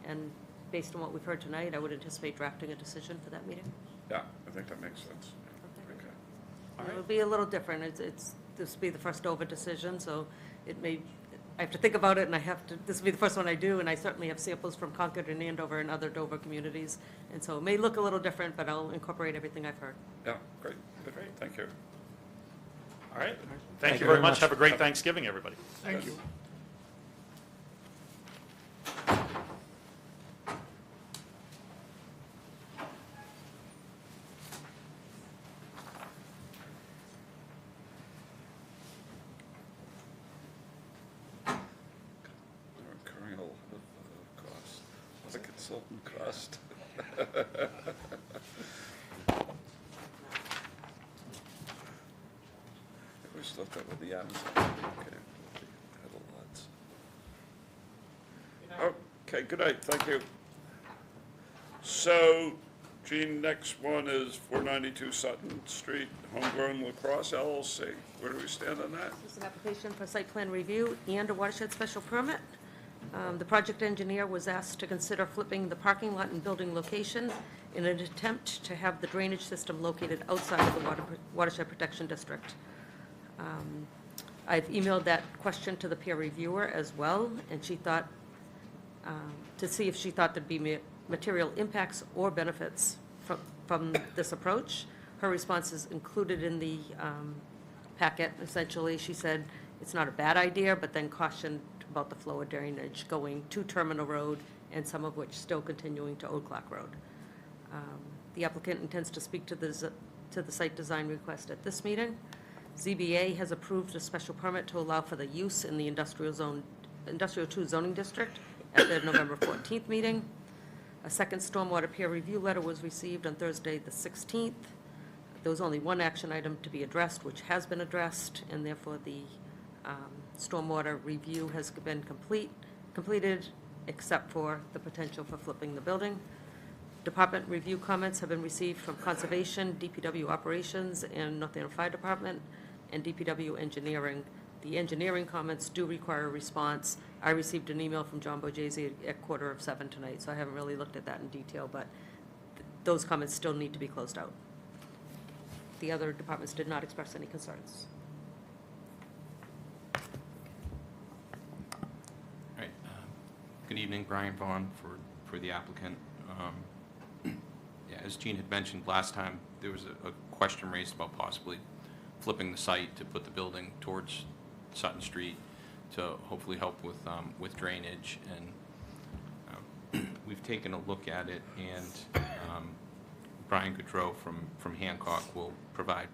And based on what we've heard tonight, I would anticipate drafting a decision for that meeting. Yeah, I think that makes sense. Okay. Okay. And It'll be a little different. This will be the first Dover decision, so I have to think about it, and this will be the first one I do, and I certainly have samples from Concord and Andover and other Dover communities. And so it may look a little different, but I'll incorporate everything I've heard. Yeah, great. Good. Thank you. All right. Thank you very much. Have a great Thanksgiving, everybody. Thank you. They're incurring a lot of cost, a lot of consultant cost. I always thought that with the Amazon, okay, had a lot. Okay, good night, thank you. So, Gene, next one is 492 Sutton Street, Homegrown Lacrosse LLC. Where do we stand on that? This is an application for site plan review and a watershed special permit. The project engineer was asked to consider flipping the parking lot and building location in an attempt to have the drainage system located outside of the watershed protection district. I've emailed that question to the peer reviewer as well, and she thought, to see if she thought there'd be material impacts or benefits from this approach. Her response is included in the packet. Essentially, she said it's not a bad idea, but then cautioned about the flow of drainage going to Terminal Road and some of which still continuing to Old Clock Road. The applicant intends to speak to the site design request at this meeting. ZBA has approved a special permit to allow for the use in the Industrial 2 zoning district at their November 14th meeting. A second stormwater peer review letter was received on Thursday, the 16th. There was only one action item to be addressed, which has been addressed, and therefore the stormwater review has been completed, except for the potential for flipping the building. Department review comments have been received from Conservation, DPW Operations, and North Andover Fire Department, and DPW Engineering. The engineering comments do require a response. I received an email from John Bojese at 6:45 tonight, so I haven't really looked at that in detail, but those comments still need to be closed out. The other departments did not express any concerns. All right. Good evening, Brian Vaughn for the applicant. Yeah, as Gene had mentioned last time, there was a question raised about possibly flipping the site to put the building towards Sutton Street to hopefully help with drainage. And we've taken a look at it, and Brian Goodrow from Hancock will provide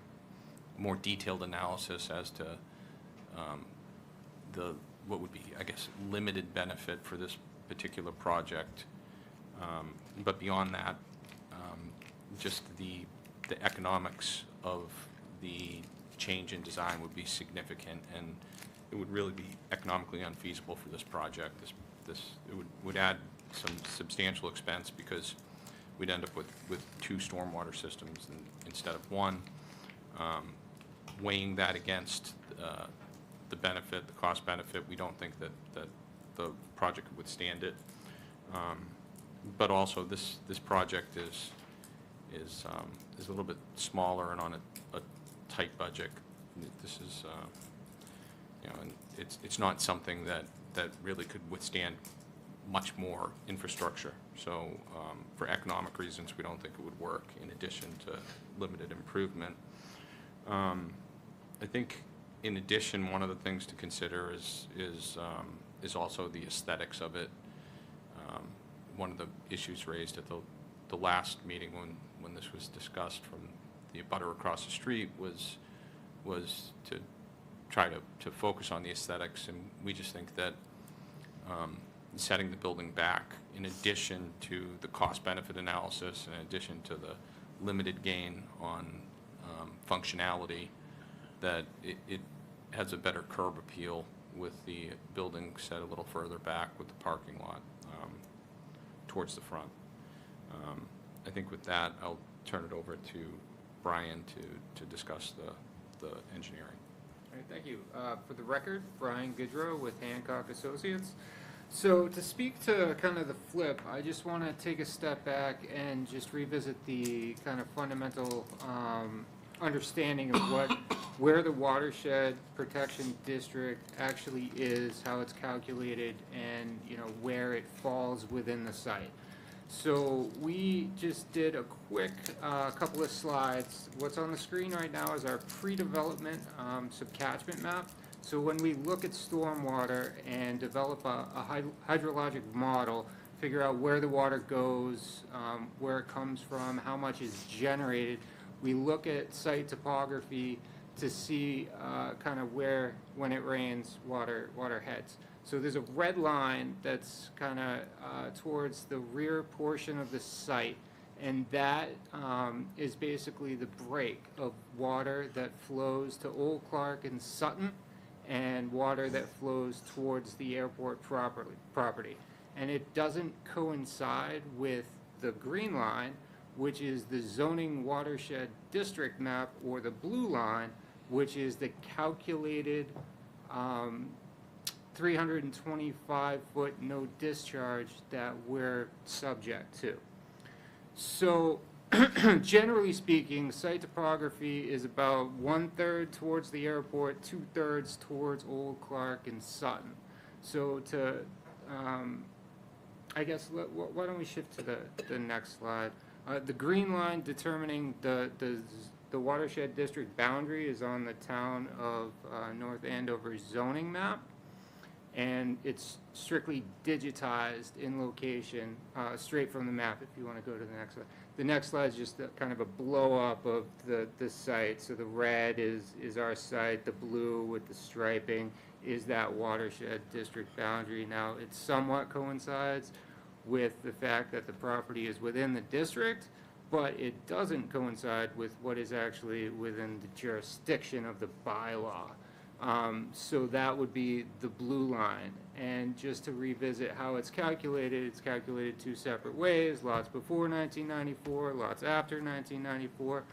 more detailed analysis as to what would be, I guess, limited benefit for this particular project. But beyond that, just the economics of the change in design would be significant, and it would really be economically unfeasible for this project. It would add some substantial expense because we'd end up with two stormwater systems instead of one. Weighing that against the benefit, the cost benefit, we don't think that the project could withstand it. But also, this project is a little bit smaller and on a tight budget. This is, and it's not something that really could withstand much more infrastructure. So for economic reasons, we don't think it would work, in addition to limited improvement. I think, in addition, one of the things to consider is also the aesthetics of it. One of the issues raised at the last meeting when this was discussed from the abutter across the street was to try to focus on the aesthetics, and we just think that setting the building back, in addition to the cost-benefit analysis, in addition to the limited gain on functionality, that it has a better curb appeal with the building set a little further back with the parking lot towards the front. I think with that, I'll turn it over to Brian to discuss the engineering. All right, thank you. For the record, Brian Goodrow with Hancock Associates. So to speak to kind of the flip, I just want to take a step back and just revisit the kind of fundamental understanding of where the watershed protection district actually is, how it's calculated, and where it falls within the site. So we just did a quick couple of slides. What's on the screen right now is our pre-development subcatchment map. So when we look at stormwater and develop a hydrologic model, figure out where the water goes, where it comes from, how much is generated, we look at site topography to see kind of where, when it rains, water heads. So there's a red line that's kind of towards the rear portion of the site, and that is basically the break of water that flows to Old Clark and Sutton, and water that flows towards the airport property. And it doesn't coincide with the green line, which is the zoning watershed district map, or the blue line, which is the calculated 325-foot no discharge that we're subject to. So generally speaking, site topography is about 1/3 towards the airport, 2/3 towards Old Clark and Sutton. So I guess, why don't we shift to the next slide. The green line determining the watershed district boundary is on the town of North Andover zoning map, and it's strictly digitized in location straight from the map. If you want to go to the next slide. The next slide is just kind of a blow up of the site. So the red is our site, the blue with the striping is that watershed district boundary. Now, it somewhat coincides with the fact that the property is within the district, but it doesn't coincide with what is actually within the jurisdiction of the bylaw. So that would be the blue line. And just to revisit how it's calculated two separate ways, lots before 1994, lots after 1994.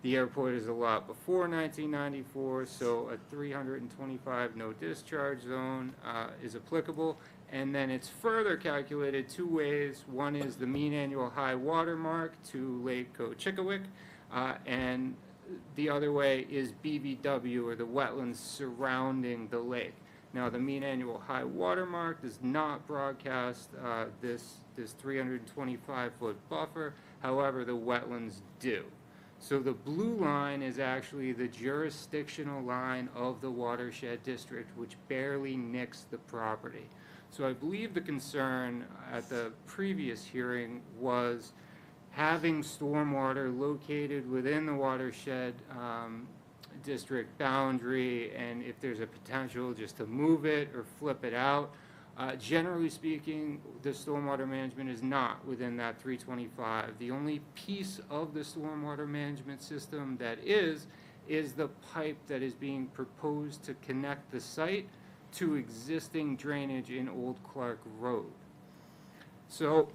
The airport is a lot before 1994, so a 325 no discharge zone is applicable. And then it's further calculated two ways. One is the mean annual high water mark to Lake Cochichewick, and the other way is BVW, or the wetlands surrounding the lake. Now, the mean annual high water mark does not broadcast this 325-foot buffer. However, the wetlands do. So the blue line is actually the jurisdictional line of the watershed district, which barely nicks the property. So I believe the concern at the previous hearing was having stormwater located within the watershed district boundary, and if there's a potential just to move it or flip it out. Generally speaking, the stormwater management is not within that 325. The only piece of the stormwater management system that is the pipe that is being proposed to connect the site to existing drainage in Old Clark Road. So,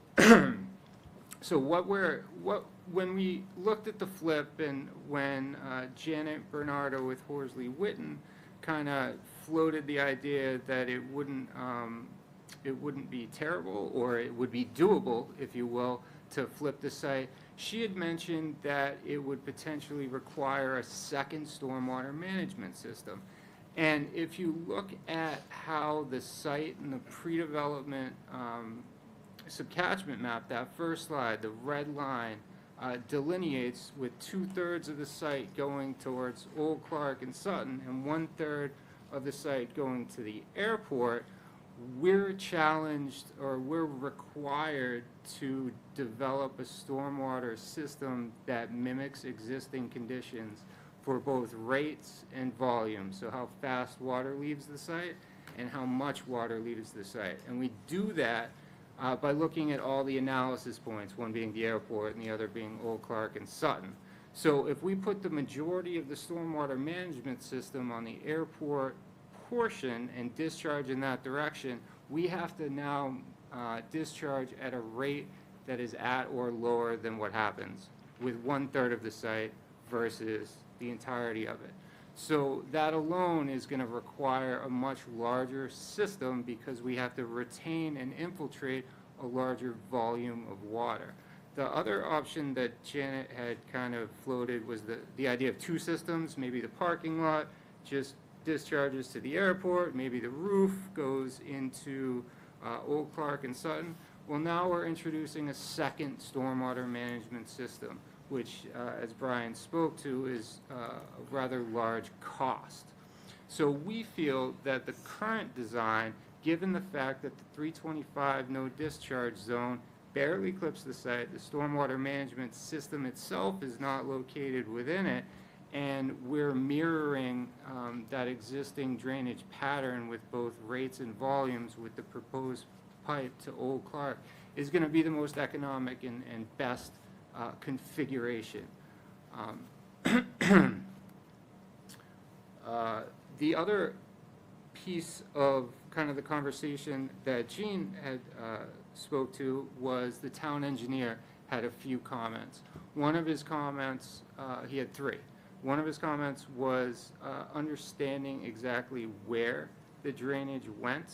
when we looked at the flip, and when Janet Bernardo with Horsley Witten kind of floated the idea that it wouldn't be terrible, or it would be doable, if you will, to flip the site, she had mentioned that it would potentially require a second stormwater management system. And if you look at how the site and the pre-development subcatchment map, that first slide, the red line, delineates with 2/3 of the site going towards Old Clark and Sutton, and 1/3 of the site going to the airport, we're challenged, or we're required to develop a stormwater system that mimics existing conditions for both rates and volume. So how fast water leaves the site and how much water leaves the site. And we do that by looking at all the analysis points, one being the airport and the other being Old Clark and Sutton. So if we put the majority of the stormwater management system on the airport portion and discharge in that direction, we have to now discharge at a rate that is at or lower than what happens with 1/3 of the site versus the entirety of it. So that alone is going to require a much larger system, because we have to retain and infiltrate a larger volume of water. The other option that Janet had kind of floated was the idea of two systems. Maybe the parking lot just discharges to the airport, maybe the roof goes into Old Clark and Sutton. Well, now we're introducing a second stormwater management system, which, as Brian spoke to, is a rather large cost. So we feel that the current design, given the fact that the 325 no discharge zone barely clips the site, the stormwater management system itself is not located within it, and we're mirroring that existing drainage pattern with both rates and volumes with the proposed pipe to Old Clark, is going to be the most economic and best configuration. The other piece of kind of the conversation that Gene had spoke to was the town engineer had a few comments. One of his comments, he had three. One of his comments was understanding exactly where the drainage went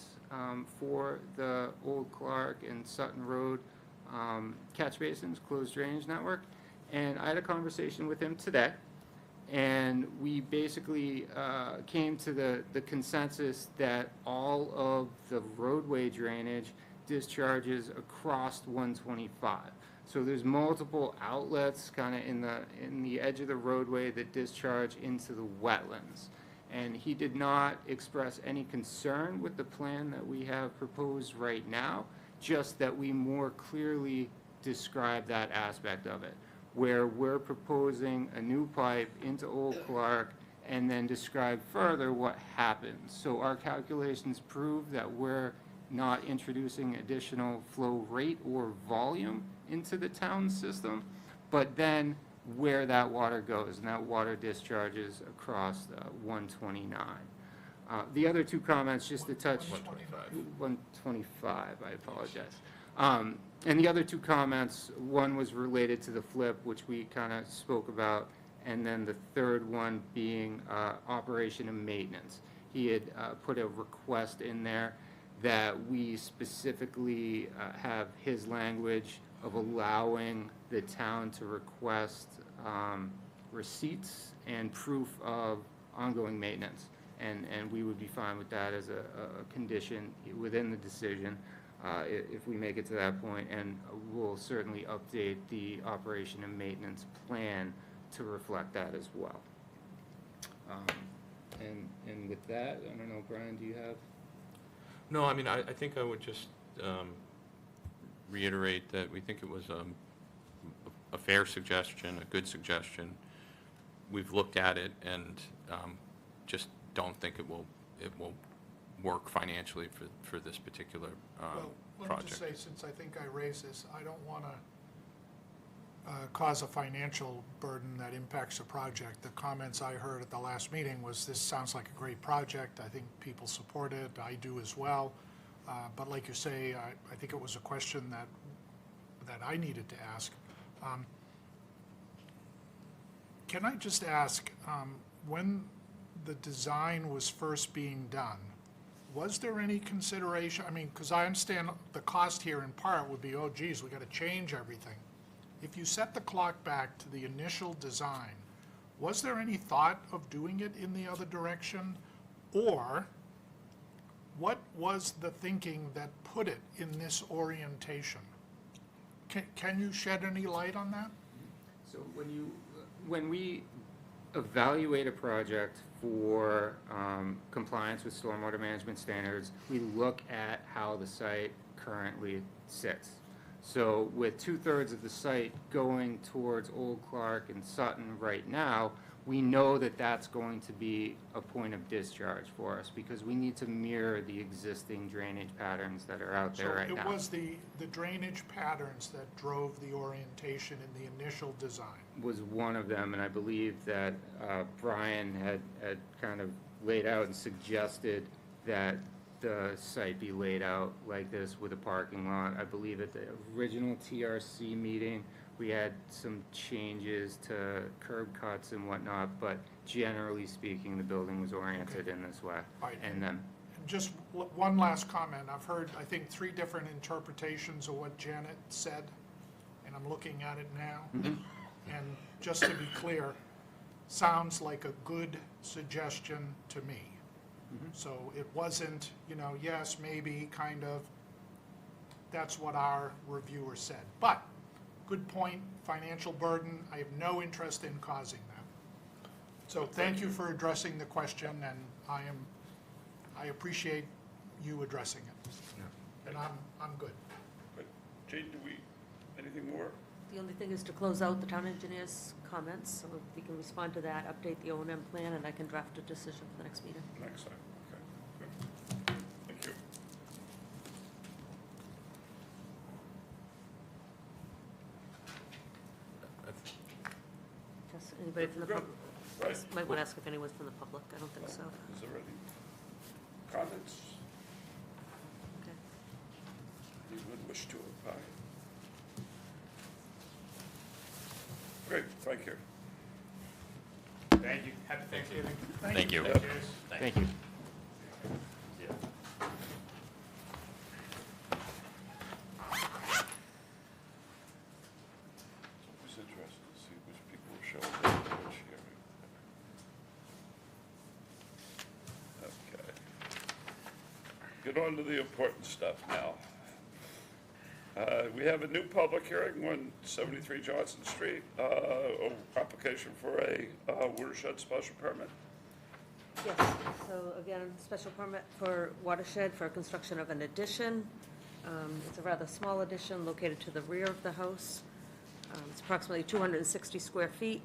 for the Old Clark and Sutton Road catch basins, closed drainage network. And I had a conversation with him today, and we basically came to the consensus that all of the roadway drainage discharges across 125. So there's multiple outlets kind of in the edge of the roadway that discharge into the wetlands. And he did not express any concern with the plan that we have proposed right now, just that we more clearly describe that aspect of it, where we're proposing a new pipe into Old Clark and then describe further what happens. So our calculations prove that we're not introducing additional flow rate or volume into the town system, but then where that water goes, and that water discharges across 129. The other two comments, just to touch. 125. 125, I apologize. And the other two comments, one was related to the flip, which we kind of spoke about, and then the third one being operation and maintenance. He had put a request in there that we specifically have his language of allowing the town to request receipts and proof of ongoing maintenance. And we would be fine with that as a condition within the decision if we make it to that point. And we'll certainly update the operation and maintenance plan to reflect that as well. And with that, I don't know, Brian, do you have? No, I mean, I think I would just reiterate that we think it was a fair suggestion, a good suggestion. We've looked at it and just don't think it will work financially for this particular Well, let me project. just say, since I think I raised this, I don't want to cause a financial burden that impacts the project. The comments I heard at the last meeting was, this sounds like a great project. I think people support it. I do as well. But like you say, I think it was a question that I needed to ask. Can I just ask, when the design was first being done, was there any consideration? I mean, because I understand the cost here in part would be, oh geez, we got to change everything. If you set the clock back to the initial design, was there any thought of doing it in the other direction? Or what was the thinking that put it in this orientation? Can you shed any light on that? So when we evaluate a project for compliance with stormwater management standards, we look at how the site currently sits. So with 2/3 of the site going towards Old Clark and Sutton right now, we know that that's going to be a point of discharge for us because we need to mirror the existing drainage patterns that are out there right now. So it was the drainage patterns that drove the orientation in the initial design? Was one of them, and I believe that Brian had kind of laid out and suggested that the site be laid out like this with a parking lot. I believe at the original TRC meeting, we had some changes to curb cuts and whatnot, but generally speaking, the building was oriented in this way. Right. And then, Just one last comment. I've heard, I think, 3 different interpretations of what Janet said, and I'm looking at it now. And just to be clear, sounds like a good suggestion to me. So it wasn't, yes, maybe, kind of, that's what our reviewer said. But, good point, financial burden, I have no interest in causing that. So thank you for addressing the question, and I appreciate you addressing it. And I'm good. But Jane, anything more? The only thing is to close out the town engineer's comments, so if we can respond to that, update the O&M plan, and I can draft a decision for the next meeting. Next time, okay, good. Thank you. Just anybody from the Good. public, Right. might want to ask if anyone's from the public, I don't think so. Is there any comments? Okay. Anyone wish to apply? Great, thank you. Thank you. Happy Thanksgiving. Thank you. thank you. It was interesting to see which people were showing up at which hearing. Okay. Get on to the important stuff now. We have a new public hearing on 73 Johnson Street, application for a watershed special permit. Yes, so again, special permit for watershed for construction of an addition. It's a rather small addition located to the rear of the house. It's approximately 260 square feet.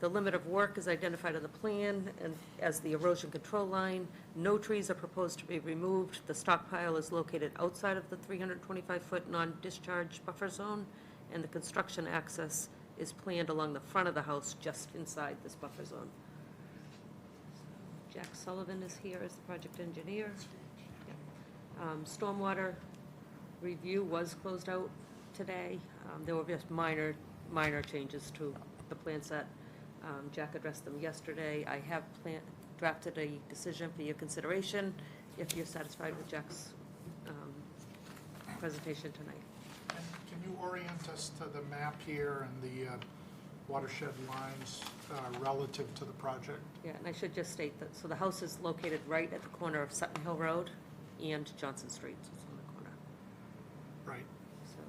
The limit of work is identified on the plan and as the erosion control line. No trees are proposed to be removed. The stockpile is located outside of the 325-foot non-discharge buffer zone, and the construction access is planned along the front of the house, just inside this buffer zone. Jack Sullivan is here as the project engineer. Yep. Stormwater review was closed out today. There were just minor changes to the plan set. Jack addressed them yesterday. I have drafted a decision for your consideration if you're satisfied with Jack's presentation tonight. And can you orient us to the map here and the watershed lines relative to the project? Yeah, and I should just state that, so the house is located right at the corner of Sutton Hill Road and Johnson Street, so it's on the corner. Right. So,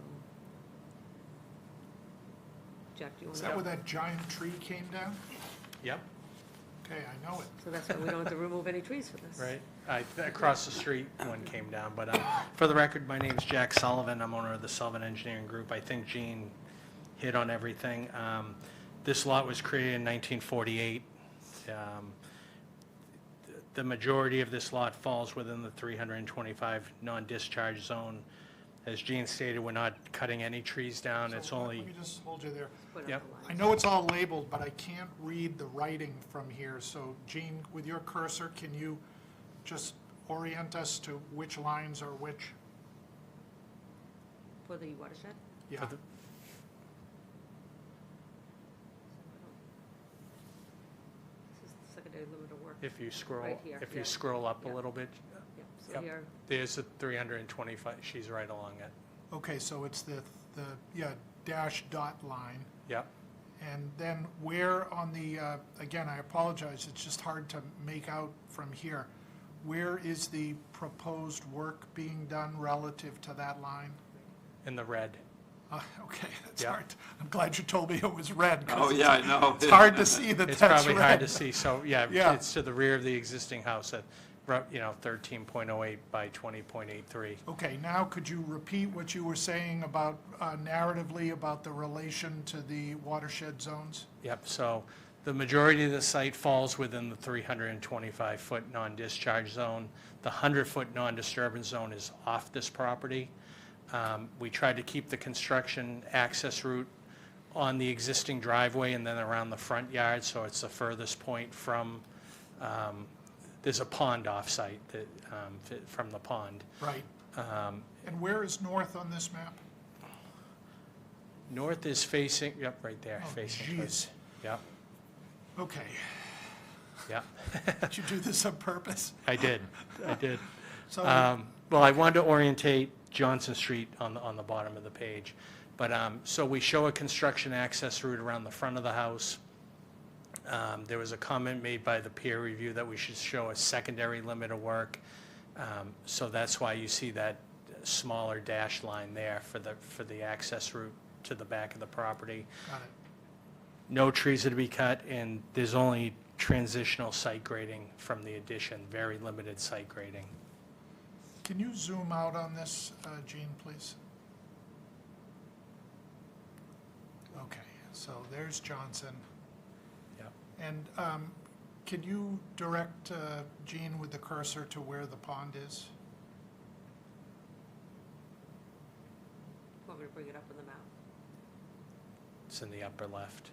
Jack, do you want Is to? that where that giant tree came down? Yep, Okay, I know it. So that's why we don't have to remove any trees for this. right. Across the street, one came down, but for the record, my name's Jack Sullivan. I'm owner of the Sullivan Engineering Group. I think Gene hit on everything. This lot was created in 1948. The majority of this lot falls within the 325 non-discharge zone. As Gene stated, we're not cutting any trees down. It's So, only, Let me just hold you there. Put up Yep. the lines. I know it's all labeled, but I can't read the writing from here. So Gene, with your cursor, can you just orient us to which lines are which? For the watershed? Yeah, for the- This is the secondary limit of work. if you scroll, Right here, if yeah. you scroll up a Yep. little bit, Yep, so Yep. here, there's a 325, she's right along it. okay, so it's the dash dot line. Yep. And then where on the, again, I apologize, it's just hard to make out from here. Where is the proposed work being done relative to that line? In the red. Okay, that's Yeah. hard. I'm glad you told me it was red. 'cause Oh, yeah, I know. It's hard to see that It's that's probably hard to red. see, so, yeah, Yeah. it's to the rear of the existing house at, 13.08 by 20.83. Okay, now could you repeat what you were saying about, narratively about the relation to the watershed zones? Yep, so the majority of the site falls within the 325-foot non-discharge zone. The 100-foot non-disturbance zone is off this property. We tried to keep the construction access route on the existing driveway and then around the front yard, so it's the furthest point from, there's a pond off-site that, from the pond. Right. And where is north on this map? North is facing, yep, right there, Oh, facing. jeez. Yep, Okay. yep. Did you do this on purpose? I did. So, Well, I wanted to orientate Johnson Street on the bottom of the page. But, so we show a construction access route around the front of the house. There was a comment made by the peer review that we should show a secondary limit of work. So that's why you see that smaller dash line there for the access route to the back of the property. got it. No trees are to be cut, and there's only transitional site grading from the addition, very limited site grading. Can you zoom out on this, Gene, please? Okay, so there's Johnson. Yep. And can you direct Gene with the cursor to where the pond is? want me to bring it up on the map? It's in the upper left.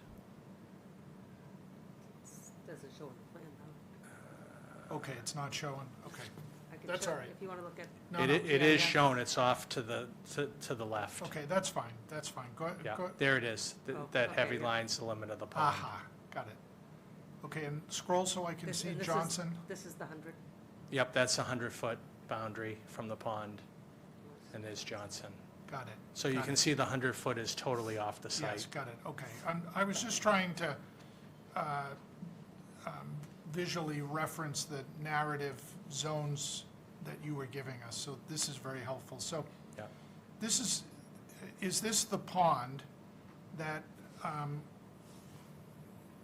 Doesn't show on the plan, though. Okay, it's not showing, okay. I can That's show- all right. If you want to look at, No, It no, it yeah, is yeah. shown, it's off to the left. Okay, that's fine, that's fine. Go, Yeah, go, there it is. Oh, That okay, heavy yeah. line's the limit of the pond. aha, got it. Okay, and scroll so I can this see and this is- Johnson. This is the 100. Yep, that's a 100-foot boundary from the pond, and there's Johnson. Got it. So you got can it. see the 100-foot is totally off the Yes, site. got it, okay. I was just trying to visually reference the narrative zones that you were giving us, so this is very helpful. So Yeah. this is this the pond that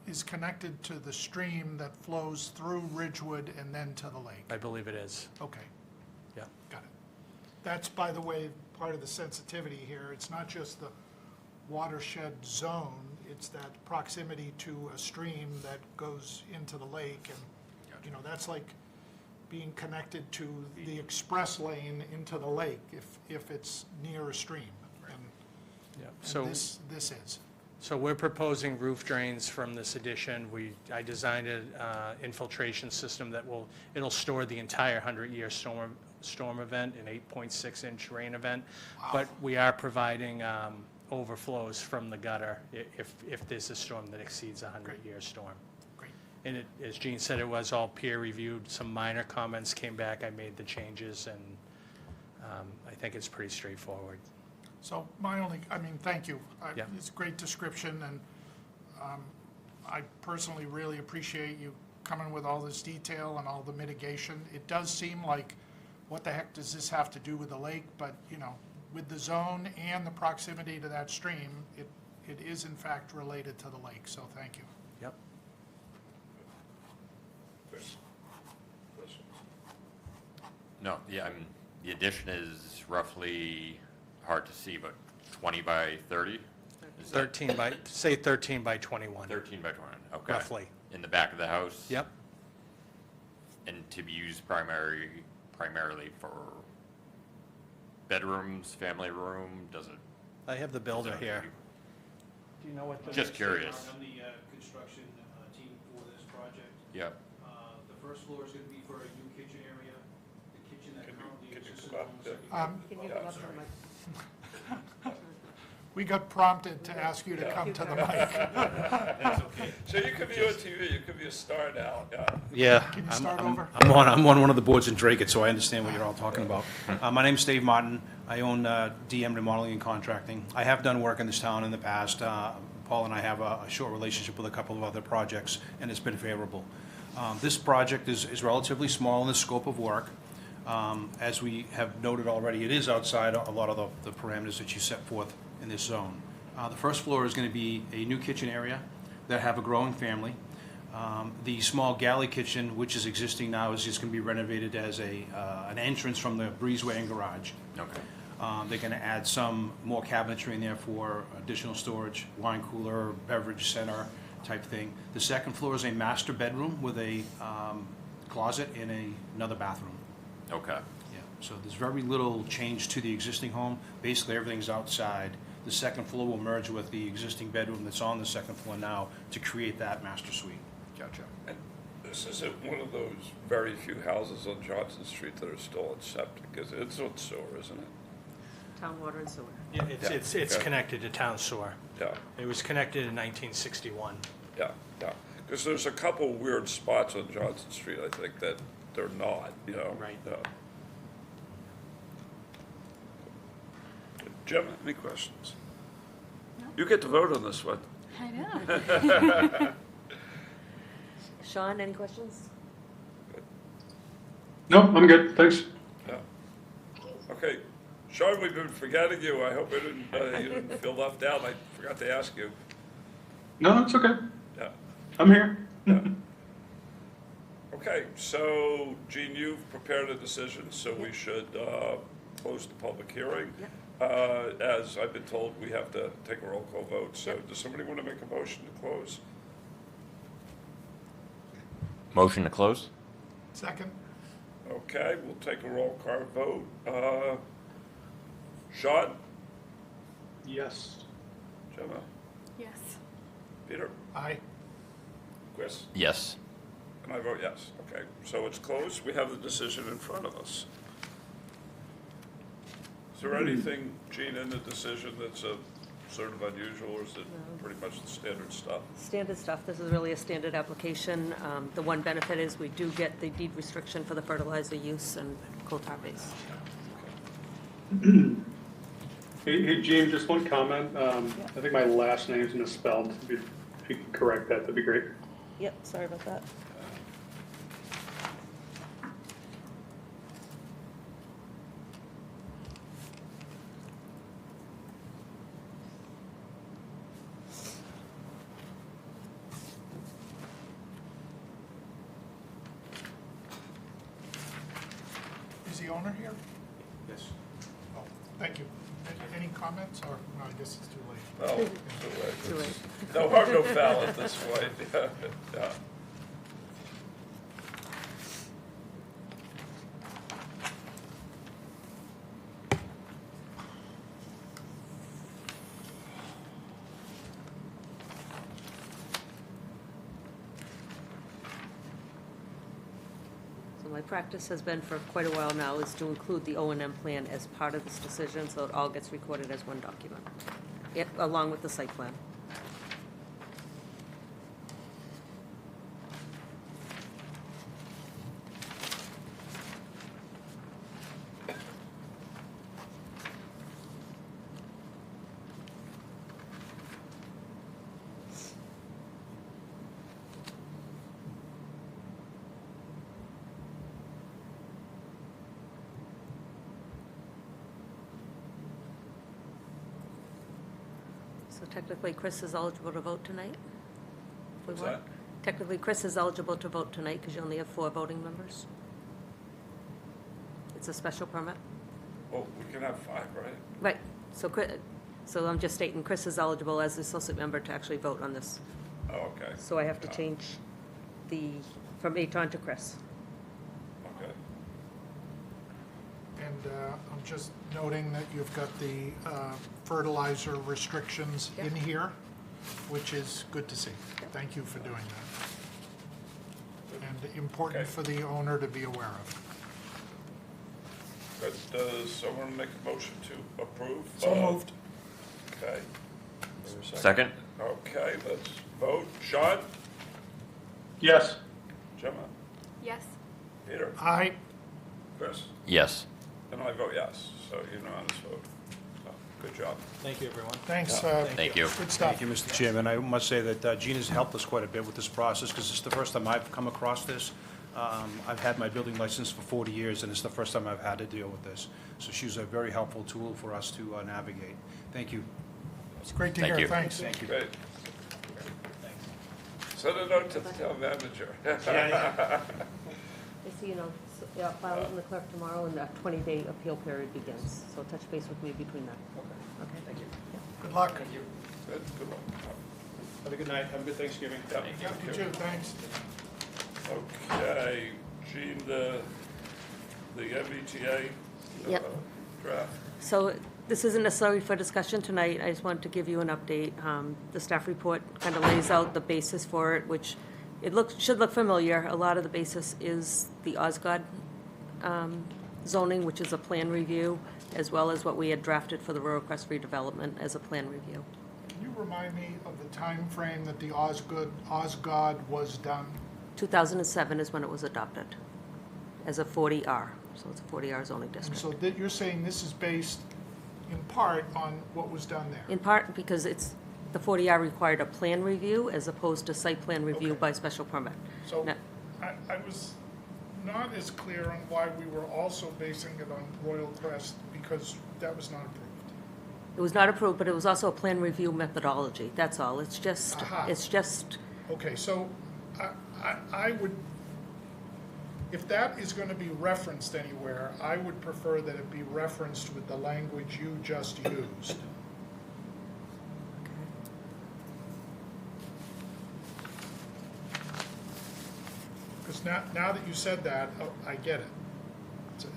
is connected to the stream that flows through Ridgewood and then to the lake? I believe it is. Okay, Yeah. got it. That's, by the way, part of the sensitivity here. It's not just the watershed zone, it's that proximity to a stream that goes into the lake. And, you know, that's like being connected to the express lane into the lake if it's near a stream. And Yeah. and So this is. So we're proposing roof drains from this addition. I designed an infiltration system that it'll store the entire 100-year storm event, an 8.6-inch rain event. But we are providing overflows from the gutter if there's a storm that exceeds a 100-year storm. Great. And as Gene said, it was all peer-reviewed. Some minor comments came back. I made the changes, and I think it's pretty straightforward. So thank you. Yeah. It's a great description, and I personally really appreciate you coming with all this detail and all the mitigation. It does seem like, what the heck does this have to do with the lake? But, with the zone and the proximity to that stream, it is in fact related to the lake, so thank you. Yep. Chris? Questions? No, yeah, the addition is roughly, hard to see, but 20 by 30? Is that 13 by 21. 13 by 20, okay. Roughly. In the back of the house? Yep. And to be used primarily for bedrooms, family room, does it? I have the builder does it- here. Do you know what the... Just curious. I'm the construction team for this project. Yep. The first floor is going to be for a new kitchen area. The kitchen that currently can you exists come up on the there? second. Can you go up to the mic? We got prompted to ask you to come to the mic. That's okay. So you could be on TV, you could be a star now, yeah. Yeah. Can you start over? I'm on one of the boards in Drake, so I understand what you're all talking about. My name's Dave Martin. I own DM Remodeling and Contracting. I have done work in this town in the past. Paul and I have a short relationship with a couple of other projects, and it's been favorable. This project is relatively small in the scope of work. As we have noted already, it is outside a lot of the parameters that you set forth in this zone. The first floor is going to be a new kitchen area that have a growing family. The small galley kitchen, which is existing now, is just going to be renovated as an entrance from the breezeway and garage. Okay. They're going to add some more cabinetry in there for additional storage, wine cooler, beverage center type thing. The second floor is a master bedroom with a closet and another bathroom. Okay. Yeah, so there's very little change to the existing home. Basically, everything's outside. The second floor will merge with the existing bedroom that's on the second floor now to create that master suite. Gotcha. And this isn't one of those very few houses on Johnson Street that are still on septic, it's on sewer, isn't it? Town water and sewer. Yeah, it's Yeah. connected to town sewer. Yeah, It was connected in 1961. yeah. Because there's a couple weird spots on Johnson Street, I think, that they're not, Right. Yeah. Jim, any questions? No. You get to vote on this one. I know. Sean, any questions? No, I'm good, thanks. Yeah. Okay, Sean, we've been forgetting you. I hope you didn't feel left out. I forgot to ask you. No, it's okay. Yeah. I'm here. Yeah. Okay, so Gene, you've prepared a decision, so we should close the public hearing. Yep. As I've been told, we have to take a roll call vote, so does somebody want to make a motion to close? Motion to close? Second? Okay, we'll take a roll call vote. Sean? Yes. Gemma? Yes. Peter? Aye. Chris? Yes. And I vote yes. Okay, so it's closed. We have the decision in front of us. Is there anything, Gene, in the decision that's sort of unusual, or is it pretty much the standard stuff? Standard stuff. This is really a standard application. The one benefit is we do get the deed restriction for the fertilizer use and coal tar base. Hey, Gene, just one comment. I think my last name's misspelled. If you could correct that, that'd be great. Yep, sorry about that. Is the owner here? Yes. Oh, thank you. Any comments, or, no, I guess it's too late. No, Too late. no harm, no foul at this point. Yeah. my practice has been for quite a while now, is to include the O and M plan as part of this decision, so it all gets recorded as one document, along with the site plan. So technically, Chris is eligible to vote tonight? If we What's want. that? Technically, Chris is eligible to vote tonight because you only have 4 voting members. It's a special permit. Well, we can have 5, right? Right, so I'm just stating Chris is eligible as the associate member to actually vote on this. Oh, okay. So I have to change from Aton to Chris. Okay. And I'm just noting that you've got the fertilizer restrictions in here, which is good to see. Thank you for doing that. And important Okay. for the owner to be aware of. Good. Does someone make a motion to approve? So moved. Okay. Is there a Second? Okay, let's vote. Sean? Yes. Gemma? Yes. Peter? Aye. Chris? Yes. And I vote yes, so unanimous vote. So, good job. Thank you, everyone. Thanks. Thank you. Good stuff. Thank you, Mr. Chairman. I must say that Gina's helped us quite a bit with this process, because it's the first time I've come across this. I've had my building license for 40 years, and it's the first time I've had to deal with this. So she's a very helpful tool for us to navigate. Thank you. It's great to Thank hear. you. Thanks. Thank you. Great. Send a note to the town manager. Just so you know, file it in the clerk tomorrow, and that 20-day appeal period begins. So touch base with me between that. Okay, thank you. Good luck. Good, good luck. Have a good night. Have a good Thanksgiving. Yep. Yeah, you too. Thanks. Okay, Gene, the MBTA Yep. draft. So this isn't necessarily for discussion tonight, I just wanted to give you an update. The staff report kind of lays out the basis for it, which should look familiar. A lot of the basis is the Osgood zoning, which is a plan review, as well as what we had drafted for the Rural Crest redevelopment as a plan review. Can you remind me of the time frame that the Osgood was done? 2007 is when it was adopted as a 40R, so it's a 40R zoning And district. so that you're saying this is based in part on what was done there? In part because the 40R required a plan review as opposed to site plan review Okay. by special permit. So Now- I was not as clear on why we were also basing it on Royal Crest, because that was not approved. It was not approved, but it was also a plan review methodology, that's all. It's just, Aha. Okay, so I would, if that is going to be referenced anywhere, I would prefer that it be referenced with the language you just used. Because now that you said that, oh, I get it.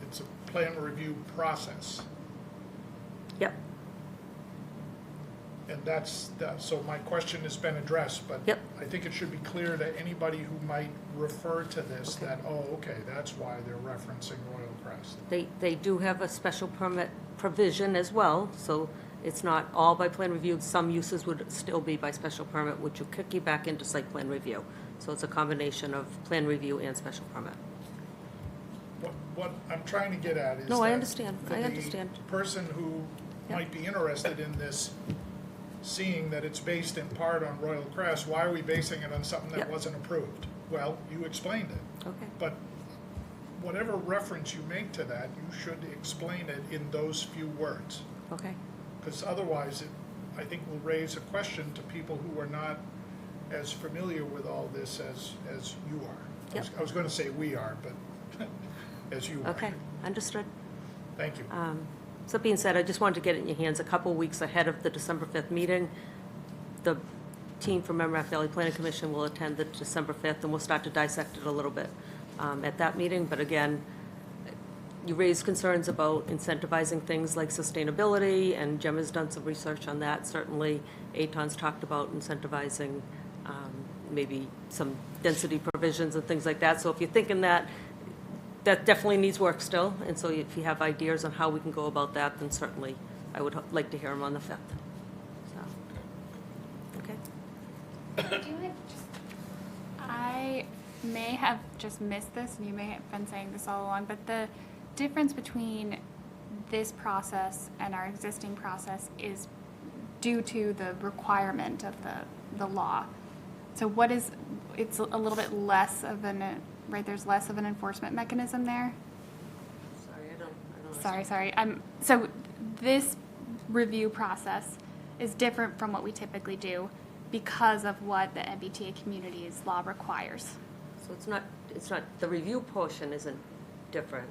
It's a plan review process. Yep, And so my question has been addressed, but Yep. I think it should be clear to anybody who might refer to this Okay. that, oh, okay, that's why they're referencing Royal Crest. they do have a special permit provision as well, so it's not all by plan review. Some uses would still be by special permit, which will kick you back into site plan review. So it's a combination of plan review and special permit. What I'm trying to get at is No, I that understand. for I the understand. person who Yep. might be interested in this, seeing that it's based in part on Royal Crest, why are we basing it on something that Yep. wasn't approved? Well, you explained it. Okay, But whatever reference you make to that, you should explain it in those few words. okay, Because otherwise, I think will raise a question to people who are not as familiar with all this as you are. Yep. I was going to say we are, but as you are. okay, understood. Thank you. So that being said, I just wanted to get it in your hands a couple weeks ahead of the December 5th meeting. The team from Merrimack Valley Planning Commission will attend the December 5th, and we'll start to dissect it a little bit at that meeting. But again, you raised concerns about incentivizing things like sustainability, and Gemma's done some research on that. Certainly, Aton's talked about incentivizing maybe some density provisions and things like that. So if you're thinking that, that definitely needs work still, and so if you have ideas on how we can go about that, then certainly I would like to hear them on the 5th. So, okay. I may have just missed this, and you may have been saying this all along, but the difference between this process and our existing process is due to the requirement of the law. So it's a little bit less of right, there's less of an enforcement mechanism there? Sorry, I don't. Sorry. So this review process is different from what we typically do because of what the MBTA community's law requires. So it's not, the review portion isn't different.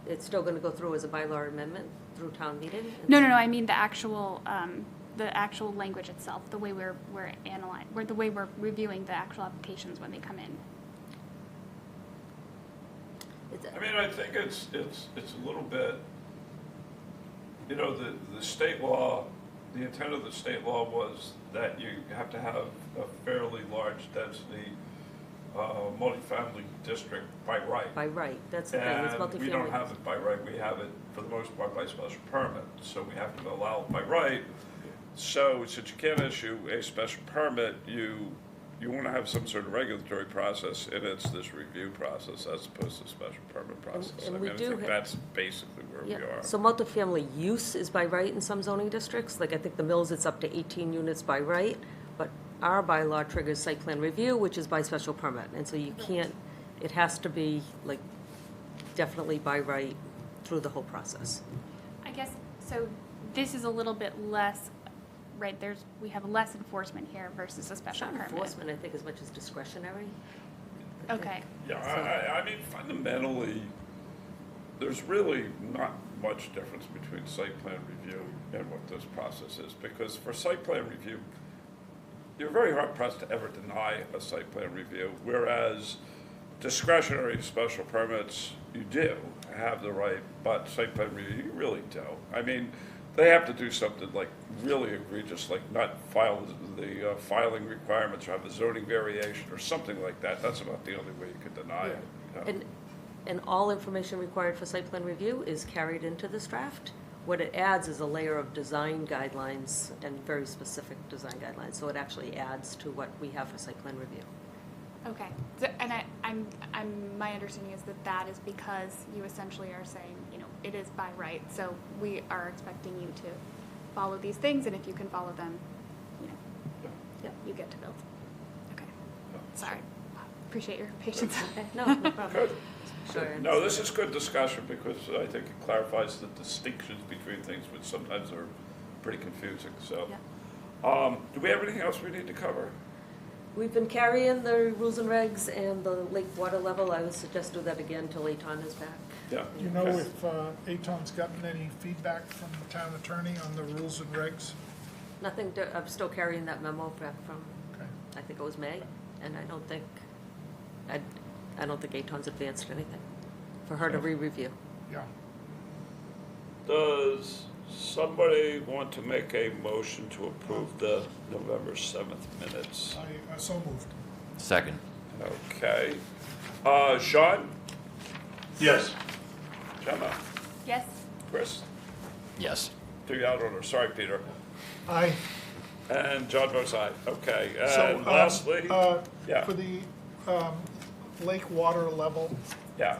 It's still gonna go through as a bylaw amendment through town meeting? No, I mean the actual language itself, the way we're the way we're reviewing the actual applications when they come in. I mean, I think it's a little bit, you know, the state law, the intent of the state law was that you have to have a fairly large density multifamily district by right. By right, that's the thing, it's multifamily. And we don't have it by right, we have it for the most part by special permit, so we have to allow it by right. So since you can't issue a special permit, you want to have some sort of regulatory process, and it's this review process as opposed to special permit process. And I we mean, I do think ha- that's basically where we are. So multifamily use is by right in some zoning districts, like I think the Mills, it's up to 18 units by right, but our bylaw triggers site plan review, which is by special permit, and so you can't, it has to be like definitely by right through the whole process. I guess, so this is a little bit less, right, we have less enforcement here versus a It's special not permit. enforcement, I think, as much as discretionary. I think. Okay, Yeah, I mean, fundamentally, there's really not much difference between site plan review and what this process is, because for site plan review, you're very hard pressed to ever deny a site plan review, whereas discretionary special permits, you do have the right, but site plan review, you really don't. I mean, they have to do something like really egregious, like not file the filing requirements or have a zoning variation or something like that. That's about the only way you could deny it. you know. And all information required for site plan review is carried into this draft. What it adds is a layer of design guidelines and very specific design guidelines, so it actually adds to what we have for site plan review. okay. So, and my understanding is that is because you essentially are saying, it is by right, so we are expecting you to follow these things, and if you can follow them, Yep. you get to build. Okay, sorry. Appreciate your patience. Okay, no problem. Good. Sure. No, this is good discussion because I think it clarifies the distinctions between things which sometimes are pretty confusing, so. Yeah. Do we have anything else we need to cover? We've been carrying the rules and regs and the lake water level. I would suggest do that again till Aton is back. Yeah. Do you know Okay. if Aton's gotten any feedback from the town attorney on the rules and regs? Nothing, I'm still carrying that memo back from, Okay. I think it was May, and I don't think Aton's advanced anything for her to re-review. Yeah. Does somebody want to make a motion to approve the November 7th minutes? I so moved. Second. Okay. Sean? Yes. Gemma? Yes? Chris? Yes. Do you out order? Sorry, Peter. Aye. And John votes aye. Okay. So, And lastly, yeah. For the lake water level, Yeah.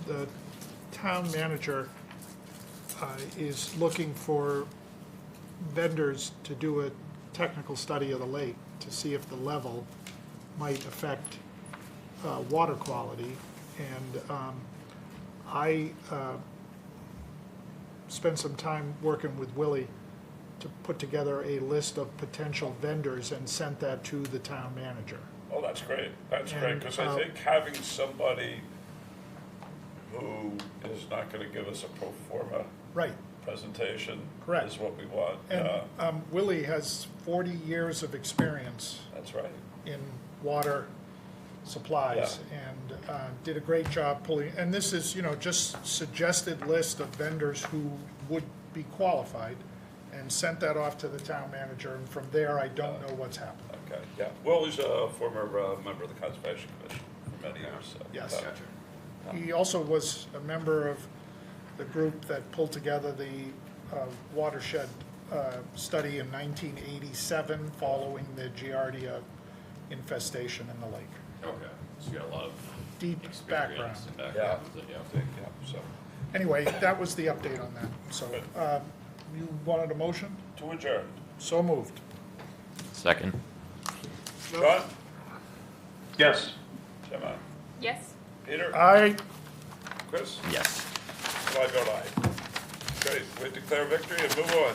the town manager is looking for vendors to do a technical study of the lake to see if the level might affect water quality. And I spent some time working with Willie to put together a list of potential vendors and sent that to the town manager. Oh, that's great. That's great, And, because I think having somebody who is not going to give us a pro forma Right. presentation Correct. is what we want. And Willie has 40 years of experience That's right. in water supplies and did a great job pulling, and this is, just suggested list of vendors who would be qualified, and sent that off to the town manager, and from there, I don't know what's happened. Okay, yeah. Well, he's a former member of the Conservation Commission for many years, so. Yes. Gotcha. He also was a member of the group that pulled together the watershed study in 1987 following the Giardia infestation in the lake. Okay, so you got a lot of Deep background. experience and background with it, yeah. So, Anyway, that was the update on that. So you wanted a motion? to adjourn. So moved. Second. John? Yes. Gemma? Yes. Peter? Aye. Chris? Yes. And I vote aye. Great, we declare victory and move on.